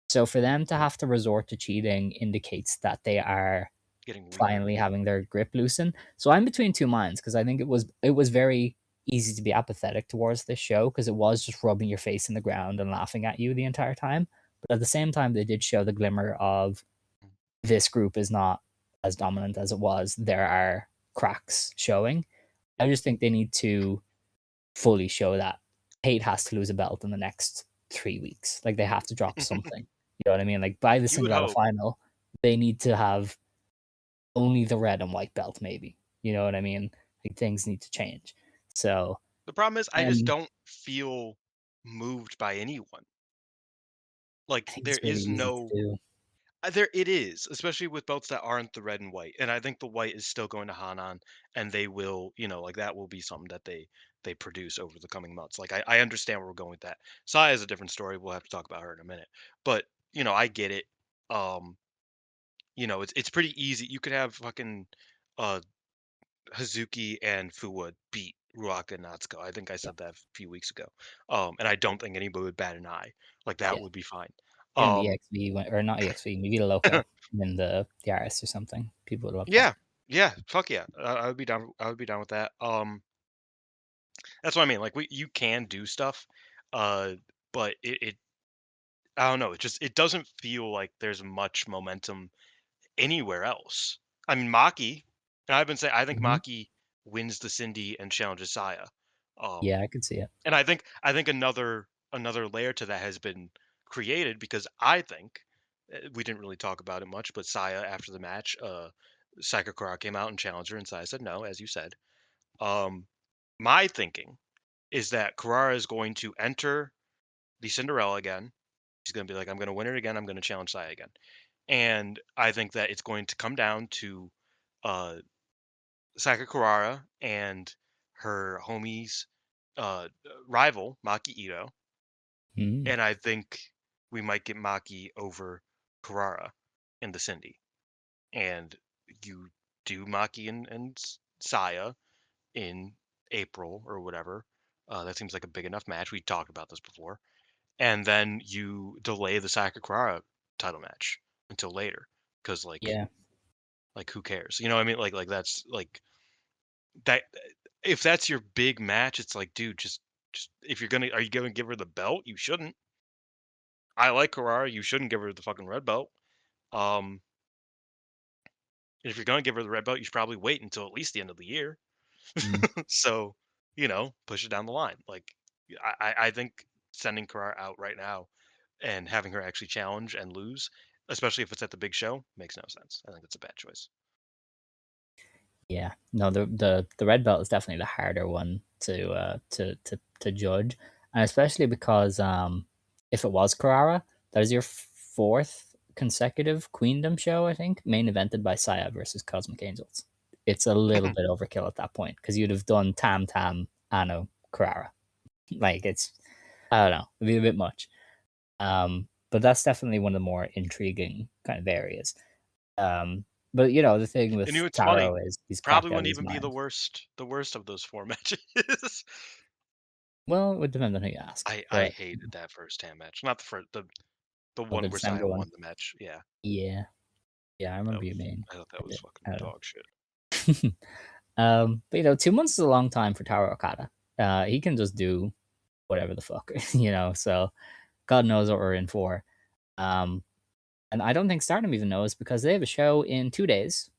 So for them to have to resort to cheating indicates that they are Getting weird. finally having their grip loosen. So I'm between 2 minds because I think it was very easy to be apathetic towards this show because it was just rubbing your face in the ground and laughing at you the entire time. But at the same time, they did show the glimmer of this group is not as dominant as it was. There are cracks showing. I just think they need to fully show that Hate has to lose a belt in the next 3 weeks. Like, they have to drop something. You know what I mean? Like, by the You would Cinderella hope. final, they need to have only the red and white belt, maybe. You know what I mean? Like things need to change. So, The problem is I just and don't feel moved by anyone. I Like, think there it's really is easy to no do. there it is, especially with belts that aren't the red and white, and I think the white is still going to Hanan, and they will, like, that will be something that they produce over the coming months. Like, I understand where we're going with that. Saya is a different story, we'll have to talk about her in a minute. But, I get it. Um, it's pretty easy. You could have fucking, uh, Hazuki and Fuwa beat Ruaka and Natsuko. I think I Yeah, said that a few weeks ago. And I don't think anybody would bat an eye. Like, that yeah. would be fine. In the Um EXV, or not EXV, maybe the local in the RS or something. People would love that. Yeah, yeah, fuck yeah. I would be down. I would be down with that. That's what I mean. Like you can do stuff, uh, but I don't know. It doesn't feel like there's much momentum anywhere else. I mean, Maki, and I've been saying I think Mhm. Maki wins the Cindy and challenges Saya. Yeah, I could see it. And I think another layer to that has been created because I think we didn't really talk about it much, but Saya after the match, Sakakura came out and challenged her, and Saya said no, as you said. Um, my thinking is that Carrara is going to enter the Cinderella again. He's going to be like, I'm going to win it again. I'm going to challenge Saya again. And I think that it's going to come down to uh, Sakakura and her homie's rival, Maki Itoh. Mm. And I think we might get Maki over Carrara in the Cindy. And you do Maki and Saya in April or whatever. That seems like a big enough match. We talked about this before. And then you delay the Sakakura title match until later because Yeah. like who cares? You know what I mean? Like that's like that if that's your big match, it's like, dude, just if you're gonna are you gonna give her the belt? You shouldn't. I like Carrara. You shouldn't give her the fucking red belt. Um, if you're gonna give her the red belt, you should probably wait until at least the end of the year. Mm. So, push it down the line. Like, I think sending Carrara out right now and having her actually challenge and lose, especially if it's at the big show, makes no sense. I think it's a bad choice. Yeah. No, the red belt is definitely the harder one to judge, and especially because if it was Carrara, that is your fourth consecutive Queendom show, I think, main evented by Saya versus Cosmic Angels. It's a little bit overkill at that point because you'd have done Tam Tam, Ano, Carrara. Like it's, I don't know, it'd be a bit much. But that's definitely one of the more intriguing kind of areas. But the thing And with it's funny, Taro is he's probably cracked out of wouldn't his even be the mind. worst of those four matches. Well, it would depend on who you ask, I but hated that first hand match. Not the first, the the one where December Saya one, won the match. Yeah, yeah, yeah, I that remember you was. mean I thought a that was bit. fucking dog shit. But 2 months is a long time for Taro Okada. He can just do whatever the fuck, So God knows what we're in for. Um, And I don't think Stardom even knows because they have a show in 2 days,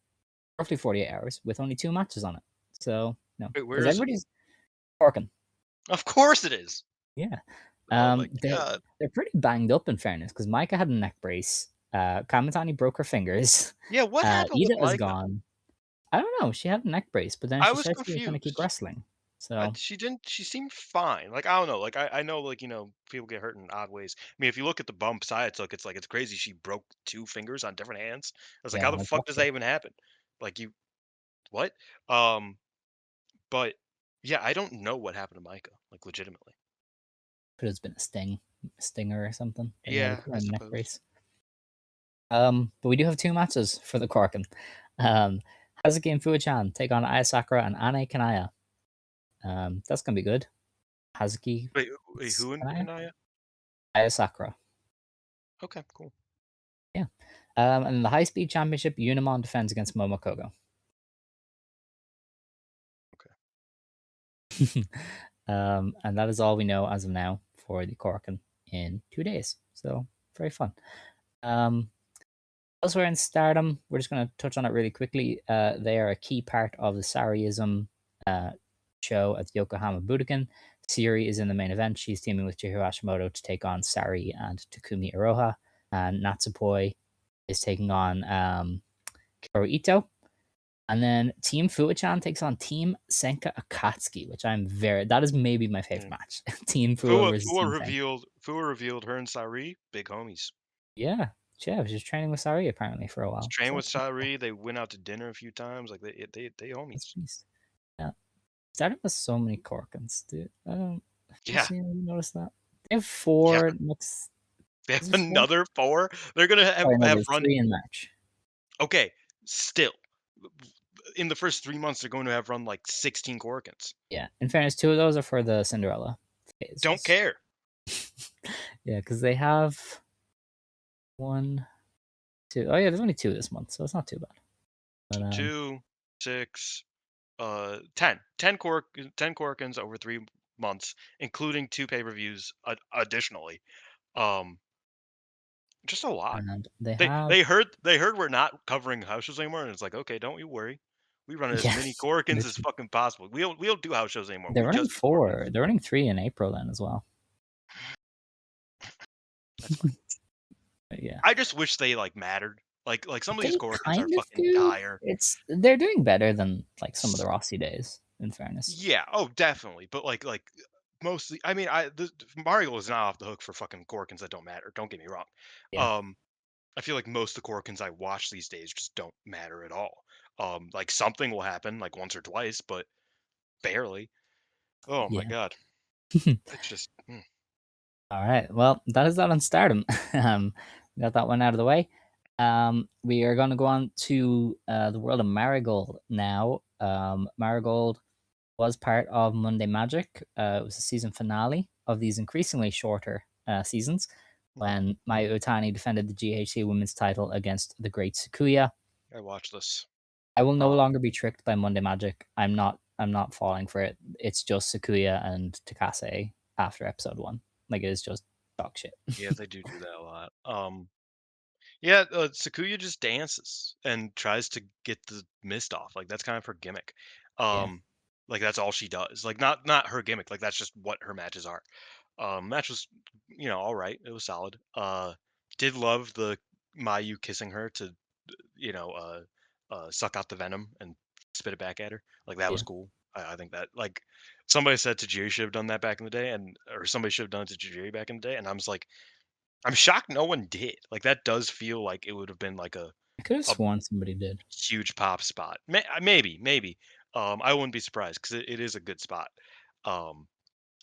roughly 48 hours, with only 2 matches on it. So, no, Wait, where because is it? everybody's working. Of course it is. Yeah. Oh my They're god. pretty banged up in fairness because Maika had a neck brace. Kamitani broke her fingers. Yeah, what happened with Ida is Micah? gone. I don't know. She had a neck brace, but then I she was said she was going to keep confused. wrestling. So She didn't. She seemed fine. Like I don't know. Like I know. Like people get hurt in odd ways. I mean, if you look at the bumps I took, it's like it's crazy. She broke two fingers on different hands. I was like, yeah, how on the a fuck drop does that kick. even happen? Like you what? Um, but yeah, I don't know what happened to Micah. Like legitimately. Could have been a stinger or something. But yeah, they Yeah, put her I in a neck suppose. brace. But we do have 2 matches for the Korkin. Um, Hazuki and Fuwa-chan take on Aya Sakura and Ane Kanaya. That's gonna be good. Hazuki Wait, beats who in Kanaya. Naya? Aya Sakura. Okay, cool. Yeah. And in the high speed championship, Unimon defends against Momokogo. Okay. And that is all we know as of now for the Korkin in 2 days. So very fun. Um, Elsewhere in Stardom, we're just going to touch on it really quickly. They are a key part of the Sariism uh, show at the Yokohama Budokan. Siri is in the main event. She's teaming with Chihiro Hashimoto to take on Sari and Takumi Iroha. And Natsupoi is taking on Kiro Ito. And then Team Fuwa-chan takes on Team Senka Akatsuki, which that is maybe my favorite Yeah. match. Team Fuwa versus Team Senka. Fua revealed her and Sari big homies. Yeah, she was training with Sari apparently for a She's while. trained So with Sari. They went out to dinner a few times. Like they that's homies. nice. Yeah. Stardom has so many Corkins, dude. I don't. Have you Yeah, seen? Have you noticed that? They have yeah. four next. They have Is it four? another 4? They're gonna Sorry, no, have there's run three in March. okay, still, in the first 3 months, they're going to have run, like, 16 Korakuens. Yeah. In fairness, two of those are for the Cinderella Don't phases. care. Yeah, because they have one, two. Oh yeah, there's only two this month, so it's not too bad. But 2, 6, 10. 10 Korakuens over 3 months, including 2 pay-per-views additionally. Um, just a lot. and they They have they heard they heard we're not covering house shows anymore, and it's like, "Okay, don't you worry. We run as yeah, many Korakuens as literally. fucking possible. We don't do house shows anymore. They're We running just do Korakuens." four. They're running three in April then as well. That's fine. But yeah. I just wish they, like, mattered. Like, some of these They Korakuens are kind of fucking do. dire. They're doing better than like some of the S Rossi days, in fairness. Yeah, oh, definitely, but, mostly I mean, Mario is not off the hook for fucking Korakuens that don't matter, don't get me wrong. Yeah. Um, I feel like most of the Korakuens I watch these days just don't matter at all. Like, something will happen, like, once or twice, but barely. Oh my Yeah. god. It's just All right. Well, that is that on Stardom. Got that one out of the way. We are going to go on to the world of Marigold now. Marigold was part of Monday Magic. It was the season finale of these increasingly shorter seasons mhm, when Mayu Utani defended the GHC women's title against the Great Sakuya. I watched this. I will no Um, longer be tricked by Monday Magic. I'm not falling for it. It's just Sakuya and Takase after episode one. Like it is just dog shit. yeah, they do that a lot. Yeah, Sakuya just dances and tries to get the mist off. Like that's kind of her gimmick. Yeah. Um, like that's all she does. Like not her gimmick. Like that's just what her matches are. Match was all right. It was solid. Did love the Mayu kissing her to suck out the venom and spit it back at her. Like that was Yeah. cool. I think that like somebody said Tajiri should have done that back in the day, and or somebody should have done it to Tajiri back in the day, and I was like, I'm shocked no one did. Like that does feel like it would have been like I could have a sworn somebody did. huge pop spot. Maybe. I wouldn't be surprised because it is a good spot. Um,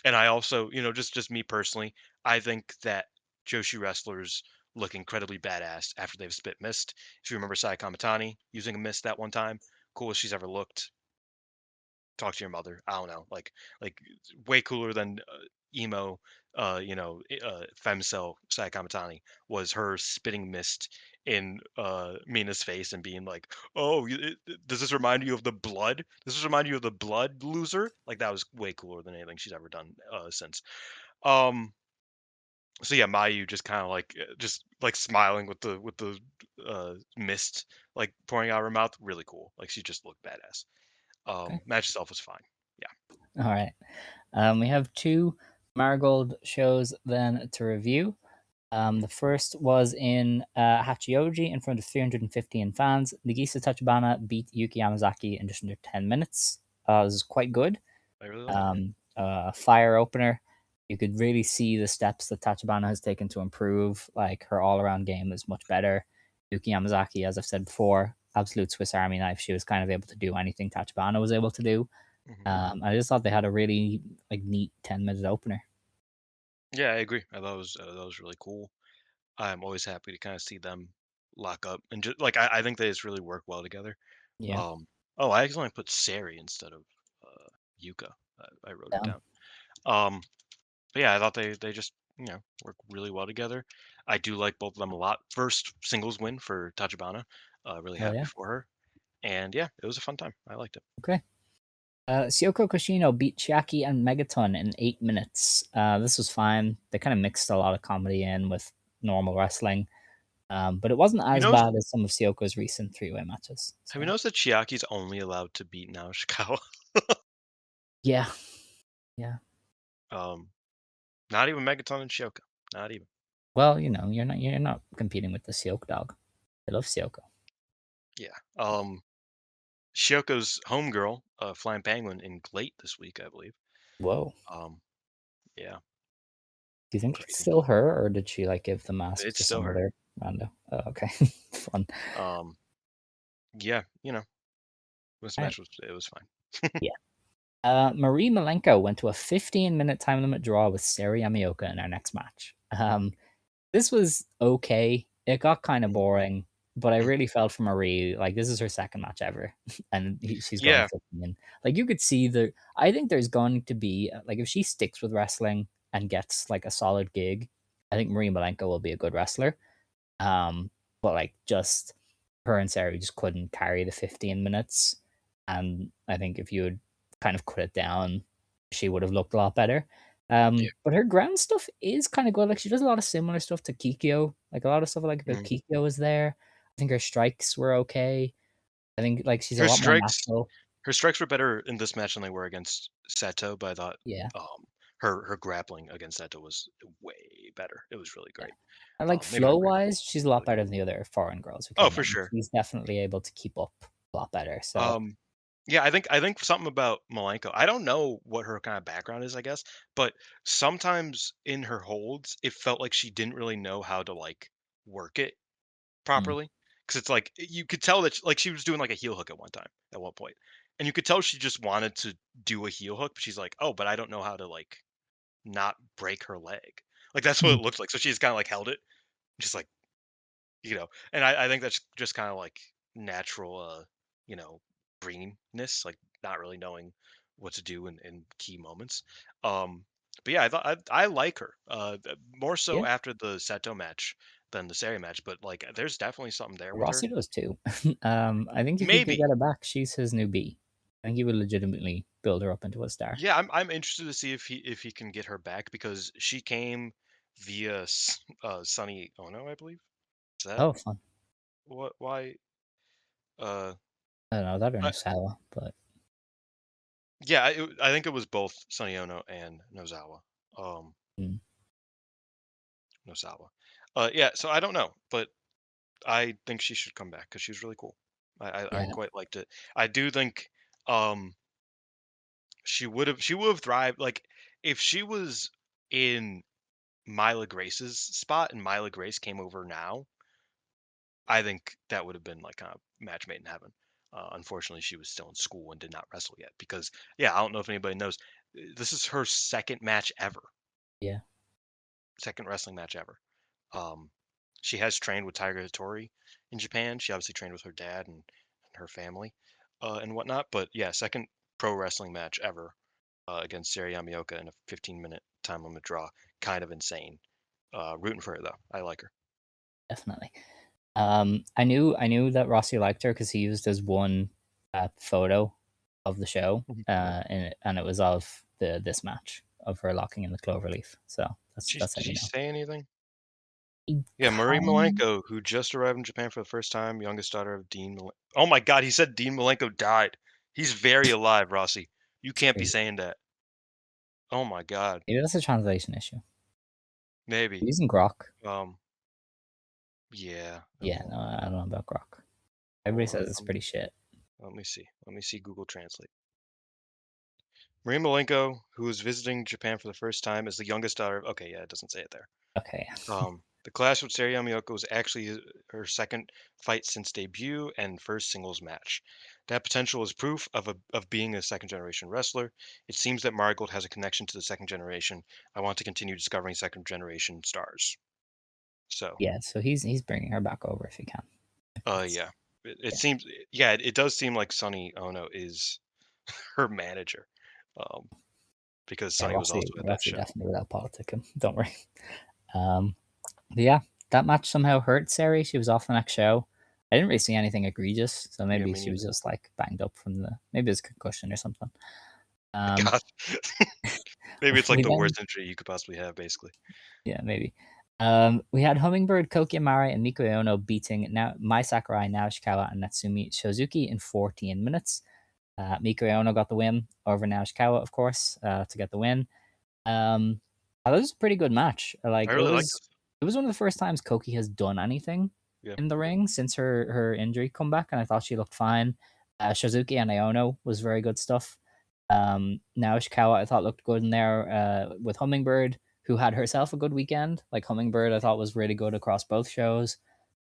and I also, just me personally, I think that Joshi wrestlers look incredibly badass after they've spit mist. If you remember Sai Kamatani using a mist that one time, coolest she's ever looked. Talk to your mother. I don't know, like way cooler than emo. Femcell Sai Kamatani was her spitting mist in Mina's face and being like, "Oh, does this remind you of the blood? Does this remind you of the blood, loser?" Like that was way cooler than anything she's ever done since. Um, So yeah, Mayu just kind of like just like smiling with the mist like pouring out of her mouth, really cool. Like she just looked badass. Okay. Match itself was fine. Yeah. All right. We have two Marigold shows then to review. The first was in Hachioji in front of 315 fans. Nagisa Tachibana beat Yuki Yamazaki in just under 10 minutes. It was quite good. I really liked it. Fire opener. You could really see the steps that Tachibana has taken to improve. Like her all around game is much better. Yuki Yamazaki, as I've said before, absolute Swiss Army knife. She was kind of able to do anything Tachibana was able to do. Hmm. I just thought they had a really like neat 10-minute opener. Yeah, I agree. I thought it was really cool. I'm always happy to kind of see them lock up and just like I think they just really work well together. Yeah. Um, oh, I accidentally put Sari instead of Yuka. I wrote it Down. down. Um, but yeah, I thought they just work really well together. I do like both of them a lot. First singles win for Tachibana. Really Oh happy yeah. for her. And yeah, it was a fun time. I liked it. Okay. Syoko Koshino beat Chiaki and Megaton in 8 minutes. This was fine. They kind of mixed a lot of comedy in with normal wrestling, but it wasn't You as know, bad as some of Syoko's recent three-way matches. have you So noticed that Chiaki's only allowed to beat Naoshikawa? yeah, yeah. um, Not even Megaton and Shioka. Not even. Well, you're not competing with the Syoko dog. I love Syoko. Yeah. Shioko's homegirl, Flying Penguin, in Glate this week, I believe. Whoa. Um, yeah, Do you think it's crazy. still her, or did she like give the mask It's to still some her. other rando? Oh, okay, fun. Um, yeah, this All right. match was fine. Yeah. Marie Malenko went to a 15-minute time limit draw with Sari Yamioka in our next match. This was okay. It got kind of Mhm, boring, but I mhm. really felt for Marie. Like this is her second match ever, and she's going Yeah, 15. Like you could see the. I think there's going to be like if she sticks with wrestling and gets like a solid gig, I think Marie Malenko will be a good wrestler. But like just her and Sarah just couldn't carry the 15 minutes. And I think if you had kind of cut it down, she would have looked a lot better. yeah. But her ground stuff is kind of good. Like she does a lot of similar stuff to Kikyo. Like a lot of stuff I like about Mhm. Kikyo is there. I think her strikes were okay. I think like she's a Her lot more strikes, natural. her strikes were better in this match than they were against Seto, but I thought Yeah. her grappling against Seto was way better. It was really Yeah. great. And like Maybe flow not great, wise, she's a lot really good. better than the other foreign girls who Oh, came for in. sure. She's definitely able to keep up a lot better. So Um, yeah, I think something about Malenko. I don't know what her kind of background is, I guess, but sometimes in her holds, it felt like she didn't really know how to like work it mm, properly. Because it's like you could tell that like she was doing like a heel hook at one time, at one point, and you could tell she just wanted to do a heel hook, but she's like, oh, but I don't know how to like not break her leg. Like that's what mm, it looked like. So she's kind of like held it, just like and I think that's just kind of like natural, you know, greenness, like not really knowing what to do in key moments. Um, but yeah, I like her more so yeah. after the Seto match than the Sari match. But like, there's definitely something there with her. Rossi does too. I think if he could Maybe, get her back, she's his new B. I think he would legitimately build her up into a star. yeah, I'm interested to see if he can get her back because she came via Sunny Ono, I believe. Is that Oh, fun. what? Why? Uh, I don't know that or Nosawa, but Yeah, I think it was both Soniono and Nozawa. Um, mm, Nozawa. Yeah, so I don't know, but I think she should come back because she's really cool. I yeah. quite liked it. I do think um she would have thrived like if she was in Mila Grace's spot and Mila Grace came over now. I think that would have been like a match made in heaven. Unfortunately, she was still in school and did not wrestle yet because yeah, I don't know if anybody knows. This is her second match ever. Yeah, Second wrestling match ever. Um, she has trained with Tiger Hattori in Japan. She obviously trained with her dad and her family and whatnot. But yeah, second pro wrestling match ever against Sari Yamioka in a 15-minute time limit draw. Kind of insane. Rooting for her though. I like her. definitely. I knew that Rossi liked her because he used his one photo of the show, Mhm. and it was of this match of her locking in the cloverleaf. So That's how Did you he know. say anything? He Yeah, Marie kind Malenko, who just arrived in Japan for the first time, youngest daughter of Oh my God, he said Dean Malenko died. He's very alive, Rossi. You it's can't be crazy. saying that. Oh my God. Maybe that's a translation issue. Maybe. Using Grok. Um, yeah. Yeah, no, I don't know about Grok. Everybody Hold on. says it's pretty shit. Let me see. Let me see Google Translate. Marie Malenko, who is visiting Japan for the first time, is the youngest daughter of. Okay, yeah, it doesn't say it there. Okay. The clash with Seri Yamaoka was actually her second fight since debut and first singles match. That potential is proof of being a second generation wrestler. It seems that Marigold has a connection to the second generation. I want to continue discovering second generation stars. So, Yeah, so he's bringing her back over if he can. If that's yeah, it yeah. seems, yeah, it does seem like Sonny Ono is her manager, um, because Yeah, Sonny was Rossi also at that Rossi show. definitely without politicking. Don't worry. Um, but yeah, that match somehow hurt Sari. She was off the next show. I didn't really see anything egregious, so Yeah, maybe me she was neither. just like banged up from the maybe it's a concussion or something. Um, God, maybe it's like we the then worst injury you could possibly have, basically. yeah maybe. We had Hummingbird, Koki Amare, and Miko Ono beating now Mai Sakurai, Naoshikawa, and Natsumi Shozuki in 14 minutes. Miko Ono got the win over Naoshikawa, of course, to get the win. That was a pretty good match. I Like really like this. it was one of the first times Koki has done anything Yeah. in the ring since her injury comeback, and I thought she looked fine. Shizuki and Iono was very good stuff. Now Ishikawa I thought looked good in there with Hummingbird, who had herself a good weekend. Like Hummingbird, I thought was really good across both shows.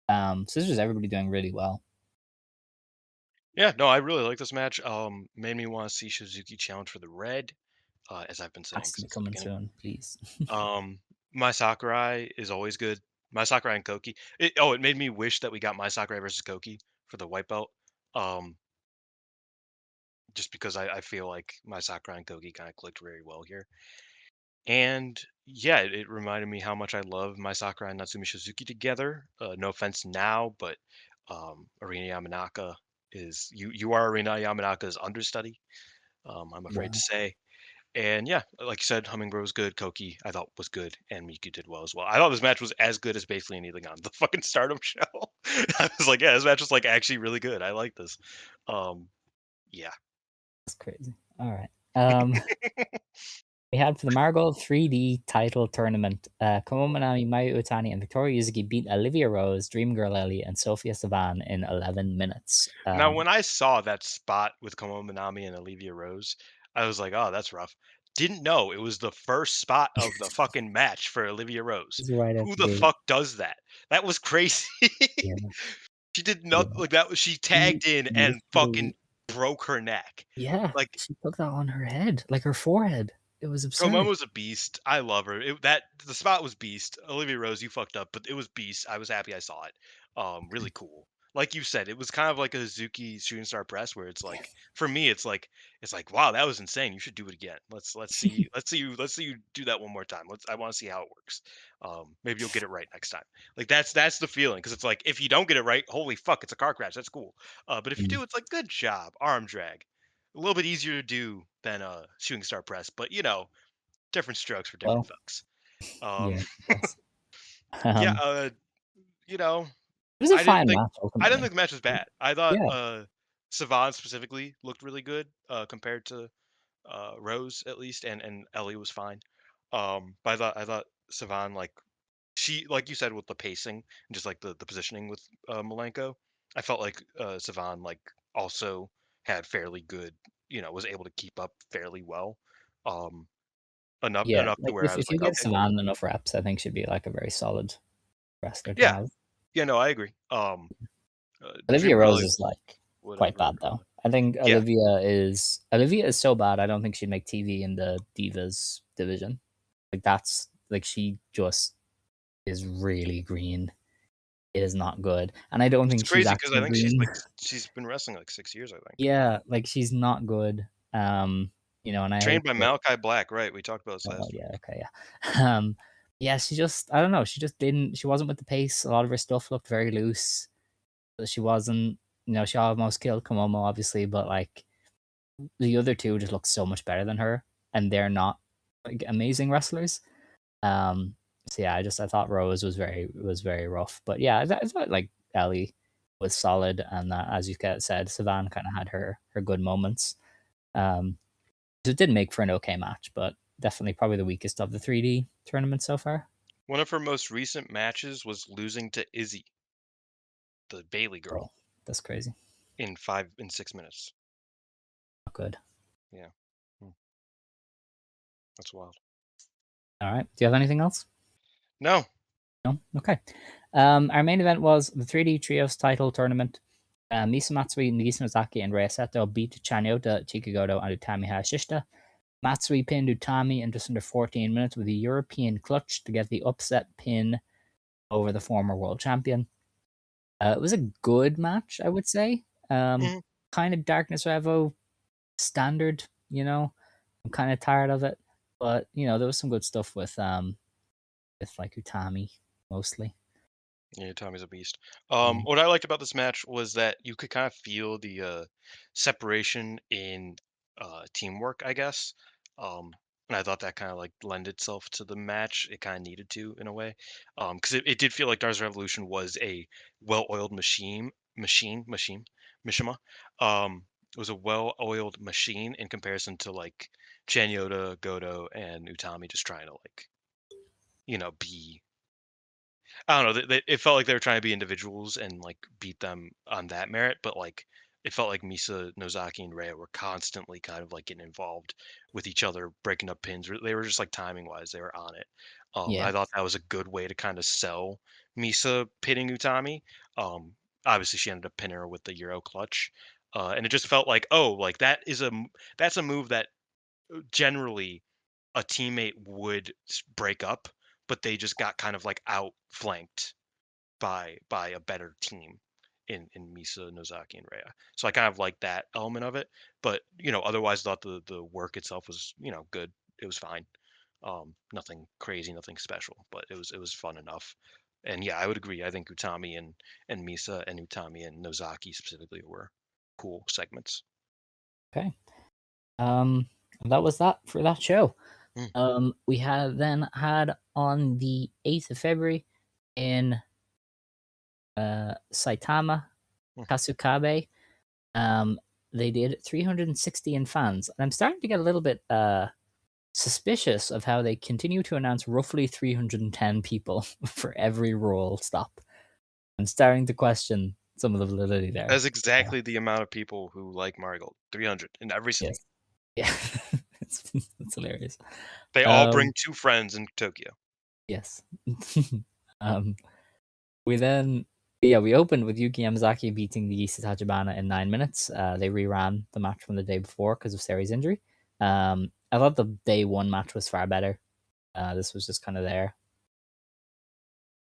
So this was everybody doing really well. Yeah, no, I really like this match. Made me want to see Shizuki challenge for the red, as I've been saying Has to be since the coming beginning. soon, please. My Sakurai is always good. My Sakurai and Koki. It made me wish that we got my Sakurai versus Koki for the white belt. Um, just because I feel like my Sakurai and Koki kind of clicked very well here. And yeah, it reminded me how much I love my Sakurai and Natsumi Shizuki together. No offense now, but Arena Yamanaka is you are Arena Yamanaka's understudy. I'm afraid to Wow, say. And yeah, like you said, Hummingbird was good. Koki, I thought was good, and Miku did well as well. I thought this match was as good as basically anything on the fucking Stardom show. I was like, yeah, this match was like actually really good. I like this. Um, yeah, that's crazy. All right. We had for the Marigold 3D title tournament, Komonami, Mayu Utani, and Victoria Yuzuki beat Alivia Rose, Dream Girl Ellie, and Sophia Sivan in 11 minutes. Now, when I saw that spot with Komo Minami and Alivia Rose, I was like, "Oh, that's rough." Didn't know it was the first spot of the fucking match for Olivia Rose. It's right out Who the the gate. fuck does that? That was crazy. Yeah, She did yeah. not like that. She She tagged in and literally, fucking broke her neck. yeah, Like she took that on her head, like her forehead. It was absurd. Momo's a beast. I love her. That the spot was beast. Olivia Rose, you fucked up, but it was beast. I was happy I saw it. Really cool. Like you said, it was kind of like a Hazuki shooting star press where it's like for me it's like wow, that was insane. You should do it again. Let's see you do that one more time. I want to see how it works. Maybe you'll get it right next time. Like that's the feeling because it's like if you don't get it right, holy fuck, it's a car crash. That's cool. But if you Mm. do, it's like good job, arm drag. A little bit easier to do than a shooting star press, but different strokes for different Well, folks. Um, yeah, yes. yeah, Um, you know, it was a I didn't fine think match I didn't ultimately. think the match was bad. I thought Yeah, Savan specifically looked really good compared to Rose at least, and Ellie was fine. But I thought Savan she like you said with the pacing and just like the positioning with Malenko, I felt like Savan also had fairly good, was able to keep up fairly well. Um, yeah. enough to Like where I if was you like, give okay, cool. Savan enough reps, I think she'd be like a very solid wrestler to Yeah, have. yeah, no, I agree. Olivia Dream Girl Rose Ellie is was like quite whatever. bad though. I think Yeah, Olivia is so bad. I don't think she'd make TV in the divas division. Like that's like she just is really green. It is not good, and I don't it's think she's crazy because I actually think green. she's been wrestling like 6 years, I think. Yeah, like she's not good. And I hate Trained by to. Malachi Black, right? We talked about this Oh last week. yeah, okay, yeah. Yeah, she just I don't know. She just didn't. She wasn't with the pace. A lot of her stuff looked very loose. She wasn't. She almost killed Komomo, obviously, but like the other two just look so much better than her, and they're not like amazing wrestlers. So yeah, I thought Rose was very rough, but yeah, I thought like Ellie was solid, and as you said, Sivan kind of had her good moments. Um, so it did make for an okay match, but definitely probably the weakest of the 3D tournament so far. One of her most recent matches was losing to Izzy, the Bailey Oh, girl, that's crazy. in 6 minutes. Not good. Yeah, hmm, that's wild. All right. Do you have anything else? No, No. Okay. Our main event was the 3D Trios title tournament. Misa Matsui, Nagisa Nozaki, and Rei Seto beat Chanyota, Chikagoto, and Utami Hayashishita. Matsui pinned Utami in just under 14 minutes with a European clutch to get the upset pin over the former world champion. It was a good match, I would say. mhm. Kind of Darkness Revo standard, you know. I'm kind of tired of it, but there was some good stuff with like Utami mostly. Yeah, Tommy's a beast. Mm. What I liked about this match was that you could kind of feel the separation in teamwork, I guess. And I thought that kind of like lend itself to the match. It kind of needed to in a way, because it did feel like Dar's Revolution was a well-oiled Mishima. It was a well-oiled machine in comparison to like Chanyota, Goto, and Utami just trying to like be I don't know. It felt like they were trying to be individuals and like beat them on that merit, but like it felt like Misa, Nozaki, and Rhea were constantly kind of like getting involved with each other, breaking up pins. They were just like timing wise, they were on it. And Yeah, I thought that was a good way to kind of sell Misa pinning Utami. Um, Obviously, she ended up pinning her with the Euro clutch, and it just felt like, oh, like that's a move that generally a teammate would break up, but they just got kind of like outflanked by a better team in Misa, Nozaki, and Rhea. So I kind of like that element of it. But otherwise, thought the work itself was good. It was fine. Nothing crazy, nothing special, but it was fun enough. And yeah, I would agree. I think Utami and Misa and Utami and Nozaki specifically were cool segments. okay. Um, that was that for that show. Mm, We had on the 8th of February in Saitama, mm. Kasukabe. Um, they did 360 in fans, and I'm starting to get a little bit suspicious of how they continue to announce roughly 310 people for every roll stop. I'm starting to question some of the validity there. That's exactly the amount of people who like Marigold. 300 in every city. Yes. Yeah. it's hilarious. They all Um, bring two friends in Tokyo. yes. um, we then, yeah, we opened with Yuki Yamazaki beating the Issa Tachibana in 9 minutes. They reran the match from the day before because of Seri's injury. I thought the day one match was far better. This was just kind of there.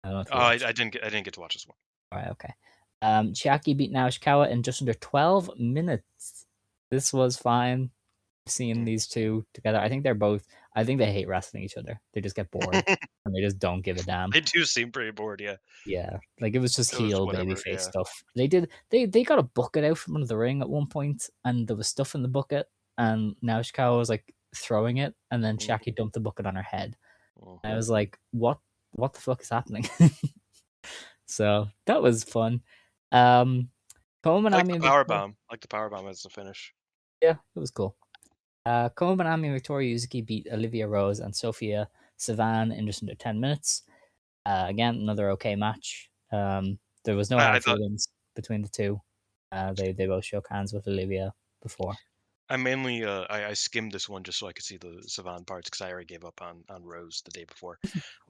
I don't know if Oh, you I, watched. I didn't get I didn't get to watch this one. All right, okay. Chiaki beat Naoshikawa in just under 12 minutes. This was fine. Seeing these two together, I think they hate wrestling each other. They just get bored Mm. and they just don't give a damn. They do seem pretty bored, yeah. Yeah, like it was just It was heel whatever, babyface yeah. stuff. They got a bucket out from under the ring at one point, and there was stuff in the bucket, and Naoshikawa was like throwing it, and then Mhm, Chiaki dumped the bucket on her head. I mhm. was like, what the fuck is happening? So that was fun. Um, I like Komanami the and power Victoria. bomb. I like the power bomb as the finish. Yeah, it was cool. Komanami and Victoria Yuzuki beat Alivia Rose and Sophia Sivan in just under 10 minutes. Again, another okay match. There was no I hard thought feelings between the two. They both shook hands with Olivia before. I mainly I skimmed this one just so I could see the Savan parts because I already gave up on Rose the day before.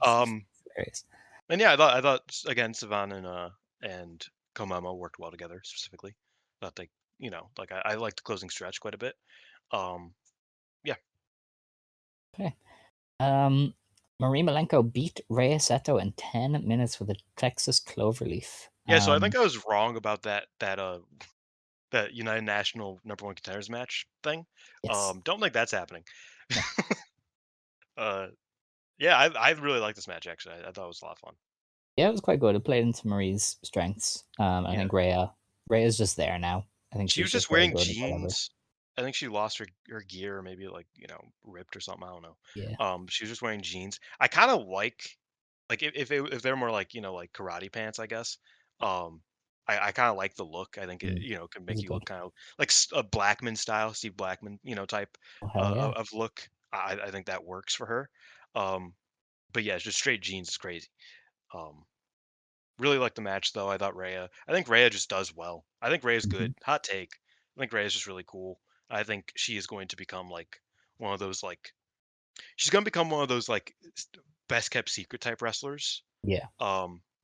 Um, Hilarious. and yeah, I thought again Savan and Komama worked well together specifically. Thought they like I liked the closing stretch quite a bit. Um, yeah, Okay. Um, Marie Malenko beat Rhea Seto in 10 minutes with a Texas Cloverleaf. yeah. So I think I was wrong about that United National number one contenders match thing. Yes. Don't think that's happening. No. uh, yeah, I really like this match actually. I thought it was a lot of fun. Yeah, it was quite good. It played into Marie's strengths. I Yeah, think Rhea's just there now. I think she she's was just just very wearing good at whatever. jeans I think she lost her gear, or maybe like ripped or something. I don't know. Yeah. She was just wearing jeans. I kind of like if they're more like like karate pants, I guess. Um, I kind of like the look. I think it Mm. can Those make are you look good. kind of like a Blackman style, Steve Blackman type Oh, hell yeah. of look. I think that works for her. Um, but yeah, just straight jeans is crazy. Um, Really like the match though. I think Rhea just does well. I think Rhea's Mhm. good. Hot take. I think Rhea's just really cool. I think she is going to become like one of those like she's going to become one of those like best kept secret type wrestlers. Yeah.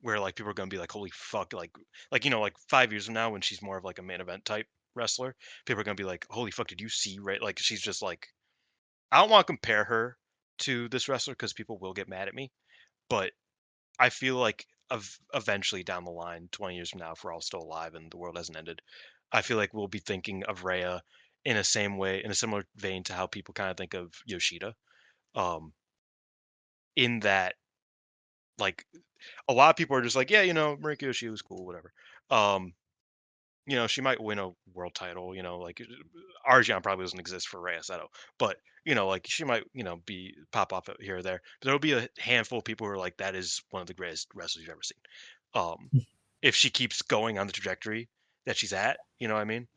Where like people are going to be like holy fuck like like 5 years from now when she's more of like a main event type wrestler, people are going to be like holy fuck did you see Rhea? Like she's just like I don't want to compare her to this wrestler cuz people will get mad at me, but I feel like eventually down the line, 20 years from now, if we're all still alive and the world hasn't ended, I feel like we'll be thinking of Rhea in a same way, in a similar vein to how people kind of think of Yoshida. Um, in that, like, a lot of people are just like, yeah, Mariko Yoshida was cool, whatever. Um, she might win a world title, like Arjan probably doesn't exist for Rhea Seto, but like she might, be pop off here or there. But there'll be a handful of people who are like, that is one of the greatest wrestlers you've ever seen. Um, if she keeps going on the trajectory that she's at, you know what I mean?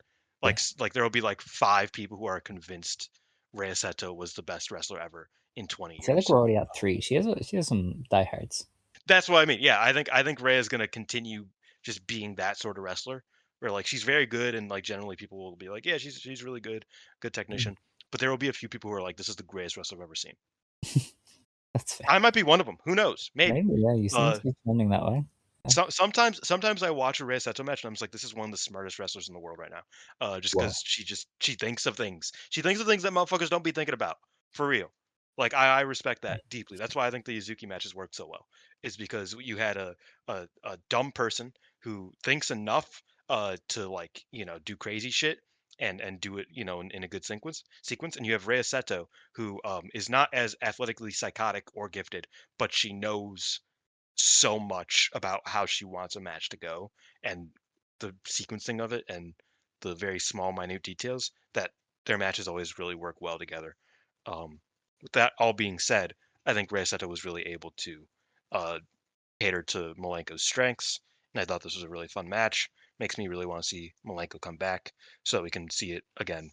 Yeah. Like there will be like 5 people who are convinced Rhea Seto was the best wrestler ever in 20 I feel like years. we're already at three. She has some diehards. That's what I mean. Yeah, I think Rhea is gonna continue just being that sort of wrestler, where like she's very good and like generally people will be like, yeah, she's really good, good Mm. technician. But there will be a few people who are like, this is the greatest wrestler I've ever seen. That's fair. I might be one of them. Who knows? Maybe. Maybe, yeah. You seem Uh, to be trending that way. Yeah. sometimes I watch a Rhea Seto match and I'm just like, this is one of the smartest wrestlers in the world right now. Just Whoa. because she thinks of things. She thinks of things that motherfuckers don't be thinking about for real. Like I respect Yeah. that deeply. That's why I think the Yuzuki matches work so well. Is because you had a dumb person who thinks enough to like do crazy shit and do it in a good sequence, and you have Rhea Seto who is not as athletically psychotic or gifted, but she knows so much about how she wants a match to go and the sequencing of it and the very small minute details that their matches always really work well together. With that all being said, I think Rhea Seto was really able to uh, cater to Malenko's strengths, and I thought this was a really fun match. Makes me really want to see Malenko come back so that we can see it again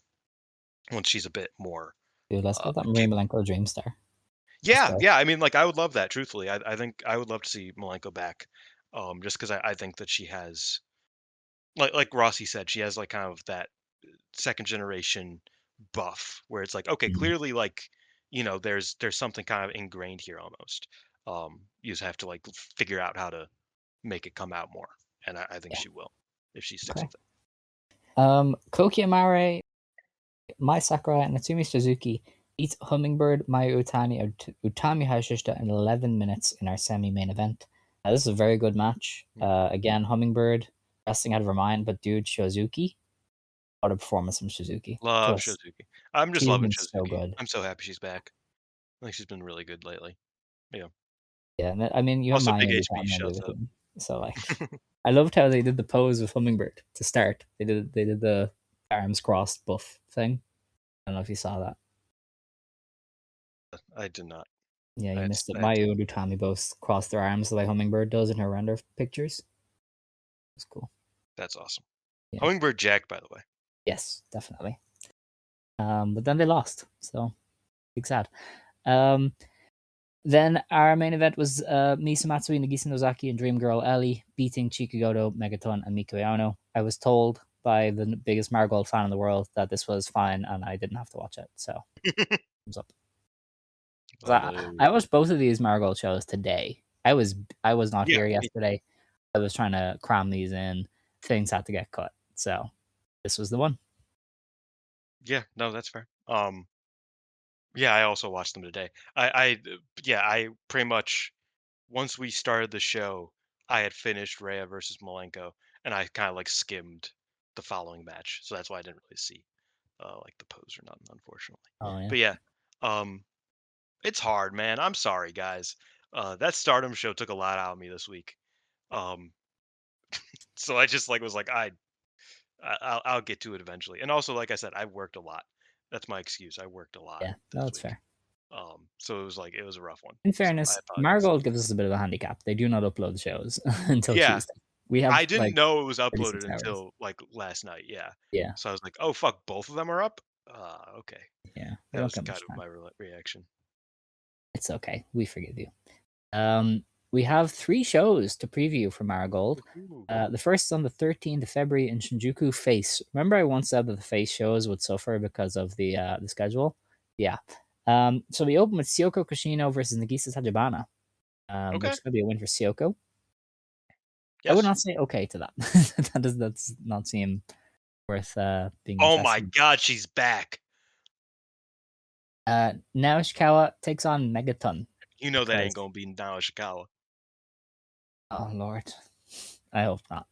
once she's a bit more Dude, let's get that Marie capable. Malenko Dream Star. Let's Yeah, go. yeah. I mean, like, I would love that. Truthfully, I think I would love to see Malenko back, just because I think that she has, like Rossi said, she has like kind of that second generation buff where it's like, okay, Mhm. clearly, like, there's something kind of ingrained here almost. You just have to like figure out how to make it come out more, and I think Yeah. she will if she sticks Okay. with it. Koki Amare, Mai Sakurai, and Natsumi Suzuki beat Hummingbird, Mayu Utani, and Utami Hayashishita in 11 minutes in our semi-main event. This is a very good match. Mm. Again, Hummingbird resting out of her mind, but dude, Shozuki, what a performance from Suzuki. Love Just, Shizuki. I'm just she's loving been so Shizuki. good. I'm so happy she's back. I think she's been really good lately. Yeah. Yeah, and I mean, you have Also, Mayu big and HB Utami on the shuts other up. team. So, like, I loved how they did the pose with Hummingbird to start. They did the arms crossed buff thing. I don't know if you saw that. I did not. Yeah, you missed it. I had to. Mayu and Utami both crossed their arms like Hummingbird does in her render pictures. It's cool. That's awesome. Yeah. Hummingbird Jack, by the way. Yes, definitely. But then they lost, so big sad. Um, then our main event was Misa Matsui, Nagisa Nozaki, and Dream Girl Ellie beating Chikugoto, Megaton, and Miko Yano. I was told by the biggest Marigold fan in the world that this was fine, and I didn't have to watch it. So thumbs up. 'Cause I Hello. watched both of these Marigold shows today. I was not Yeah, here yesterday. I was trying to cram these in. Things had to get cut, so this was the one. yeah, no, that's fair. Yeah, I also watched them today. Yeah, I pretty much once we started the show, I had finished Rhea versus Malenko, and I kind of like skimmed the following match, so that's why I didn't really see like the pose or nothing, unfortunately. Oh yeah. But yeah, um, it's hard, man. I'm sorry, guys. That Stardom show took a lot out of me this week. Um, so I just like was like I'll get to it eventually. And also, like I said, I've worked a lot. That's my excuse. I worked a lot Yeah, no, this that's week. fair. So it was like it was a rough one. In So I fairness, apologize. Marigold gives us a bit of a handicap. They do not upload the shows until Yeah, Tuesday. We have I didn't like know it was uploaded 36 hours. until like last night. Yeah, Yeah, so I was like, oh fuck, both of them are up. Okay, yeah. We that don't was get kind much of time. my reaction. It's okay. We forgive you. We have three shows to preview for Marigold. Woohoo. The first is on the 13th of February in Shinjuku Face. Remember, I once said that the Face shows would suffer because of the schedule. Yeah. So we open with Syoko Kushino versus Nagisa Tajibana, which Okay. is going to be a win for Syoko. I would Yes. not say okay to that. That's not seem worth being Oh my invested in. god, she's back. Now Ishikawa takes on Megaton You know that ain't because, gonna be Nao Ishikawa. oh Lord, I hope not.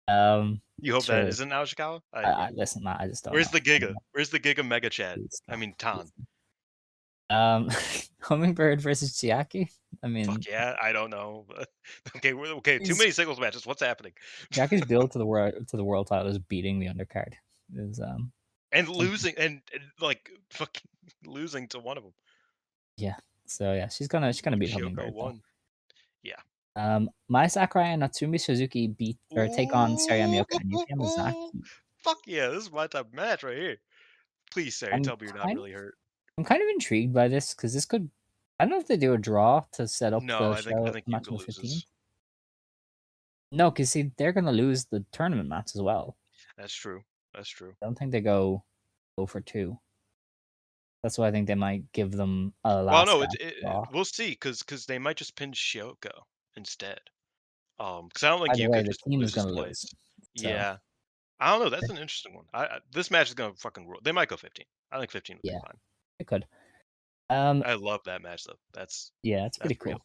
Um, You hope that Surely. isn't Nao Ishikawa? Yeah. Listen, Matt, I just don't Where's know. the Giga? Where's the Giga Mega Chad? Please I no. mean Please Tan. no. Hummingbird versus Chiaki. I Fuck mean, yeah, I don't know. Okay, okay. Too he's many singles matches. What's happening? Chiaki's build to the world title is beating the undercard. Is And something. losing, and like fucking losing to one of them. Yeah. So yeah, she's gonna beat Kyoko Hummingbird though. won. Yeah. Mai Sakurai and Natsumi Suzuki beat or take on Saraya Ooh, Mioka and Yuki Yamazaki. fuck yeah, this is my type of match right here. Please, Sarah, I'm tell me you're not kind really hurt. I'm kind of intrigued by this because this could. I don't know if they do a draw to set up No, the I show think match Yuka on the 15th. loses. No, because see, they're gonna lose the tournament match as well. That's true. That's true. I don't think they go for two. That's why I think they might give them a Well, last no, gasp draw. we'll see, because they might just pin Shoko instead. Because I don't think By the way, Yuka the just team is loses gonna lose. twice. So Yeah, I don't know. That's an interesting one. This match is gonna fucking roll. They might go 15. I think 15 would be yeah, fine. it could. Um, I love that match though. yeah, it's That's pretty real. cool.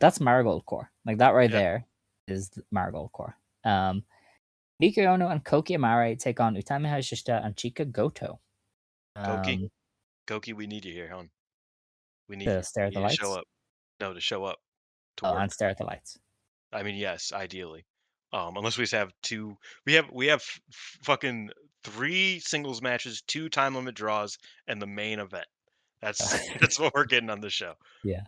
That's Marigold Core. Like that right Yeah, there is the Marigold Core. Mika Ono and Koki Amare take on Utami Hayashishita and Chika Goto. Koki, Um, Koki, we need you here, hon. We need to you. stare You at the need to show lights. up. No, to show up to Oh, and work. stare at the lights. I mean, yes, ideally. Unless we just have two, we have fucking three singles matches, two time limit draws, and the main event. That's that's what we're getting on this show. Yeah,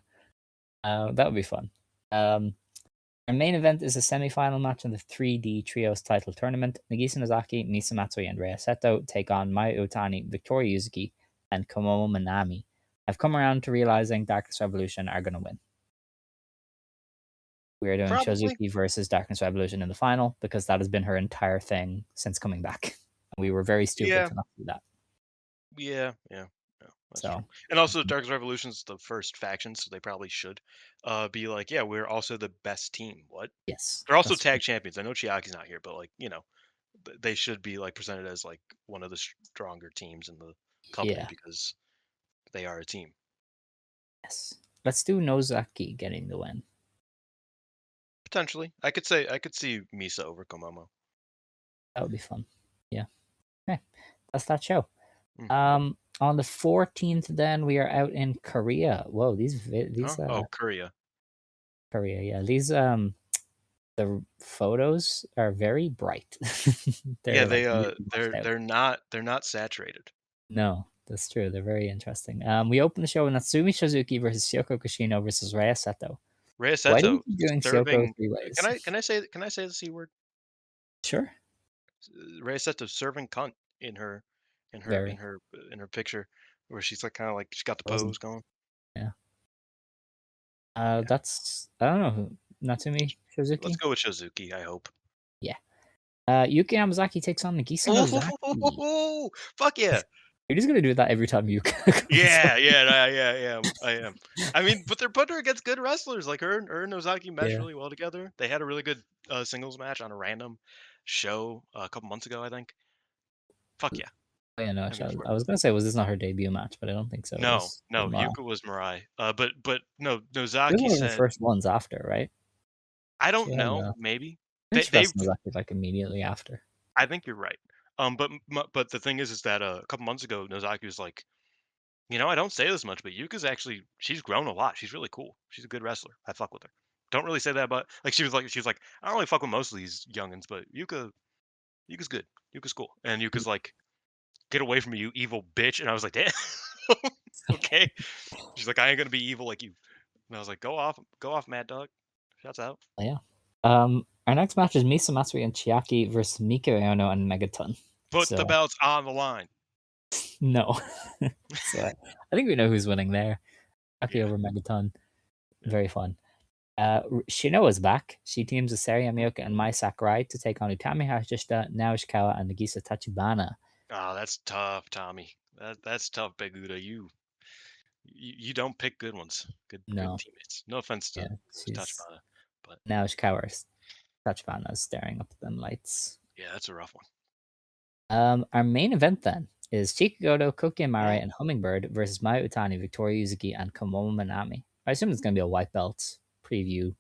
that would be fun. Our main event is a semi-final match in the 3D Trios title tournament. Nagisa Nozaki, Misa Matsui, and Rhea Seto take on Mai Otani, Victoria Yuzuki, and Komomo Manami. I've come around to realizing Darkness Revolution are going to win. We are doing Probably. Shozuki versus Darkness Revolution in the final because that has been her entire thing since coming back. We were very stupid Yeah, to not do that. yeah, that's true. So, And also, Darkest Revolution's the first faction, so they probably should be like, yeah, we're also the best team. What? yes, They're also that's true. tag champions. I know Chiaki's not here, but like, they should be like presented as like one of the stronger teams in the company Yeah, because they are a team. yes. Let's do Nozaki getting the win. Potentially, I could see Misa over Komomo. That would be fun. Yeah. Okay. That's that show. Mm. On the 14th, then we are out in Korea. Whoa, Huh? Oh, Korea. Korea, yeah, these the photos are very bright. Yeah, They're like really washed out. they're not saturated. No, that's true. They're very interesting. We open the show with Natsumi Shizuki versus Shoko Kushino versus Raya Seto. Rhea Why do we Seto keep doing Shoko serving. three ways? Can I say the c word? Sure, Rhea Seto serving cunt in her very in her picture where she's like kind of like she's got the frozen. pose going. Yeah. Yeah, That's I don't know who Natsumi let's Shizuki. go with Shizuki. I hope. Yeah. Yuki Yamazaki takes on Nagisa Nozaki. Ooh, fuck yeah. You're just gonna do that every time Yuka comes up. Yeah. I am. I mean, but they're putting her against good wrestlers. Like her and Ozaki mesh Yeah. really well together. They had a really good singles match on a random show a couple months ago, I think. Fuck yeah, Oh, yeah, no, I'm here actually, for it. I was gonna say, was this not her debut match? But I don't think so. No, It was no, Mara. Yuka was Mirai. But no, It was Nozaki one of the said, first ones after, right? I She don't had know, maybe I think she they. wrestled Nozaki like immediately after. I think you're right. But the thing is that a couple months ago, Nozaki was like, I don't say this much, but Yuka's actually she's grown a lot. She's really cool. She's a good wrestler. I fuck with her. Don't really say that, but like she was like I don't really fuck with most of these youngins, but Yuka, Yuka's good. Yuka's cool. And Yuka's like, get away from me, you evil bitch. And I was like, damn. Okay. She's like, I ain't gonna be evil like you. And I was like, go off, Mad Dog. Shouts out. Yeah. Our next match is Misa Matsuri and Chiaki versus Mika Ono and Megaton. Put the So belts on the line. no. So I think we know who's winning there. Chiaki Yeah. over Megaton. Very fun. Shinno is back. She teams with Sari Amioka and Mai Sakurai to take on Utami Hashishita, Naoshikawa, and Nagisa Tachibana. Oh, that's tough, Tommy. That's tough, Big Uda. You don't pick good ones. Good No, teammates. No offense yeah, to she's Tachibana, but Naoshikawa. Tachibana is staring up at them lights. yeah, that's a rough one. Our main event then is Chikugoto, Kokiyamare, Mm. and Hummingbird versus Maya Utani, Victoria Yuzuki, and Komomo Manami. I assume it's going to be a white belt preview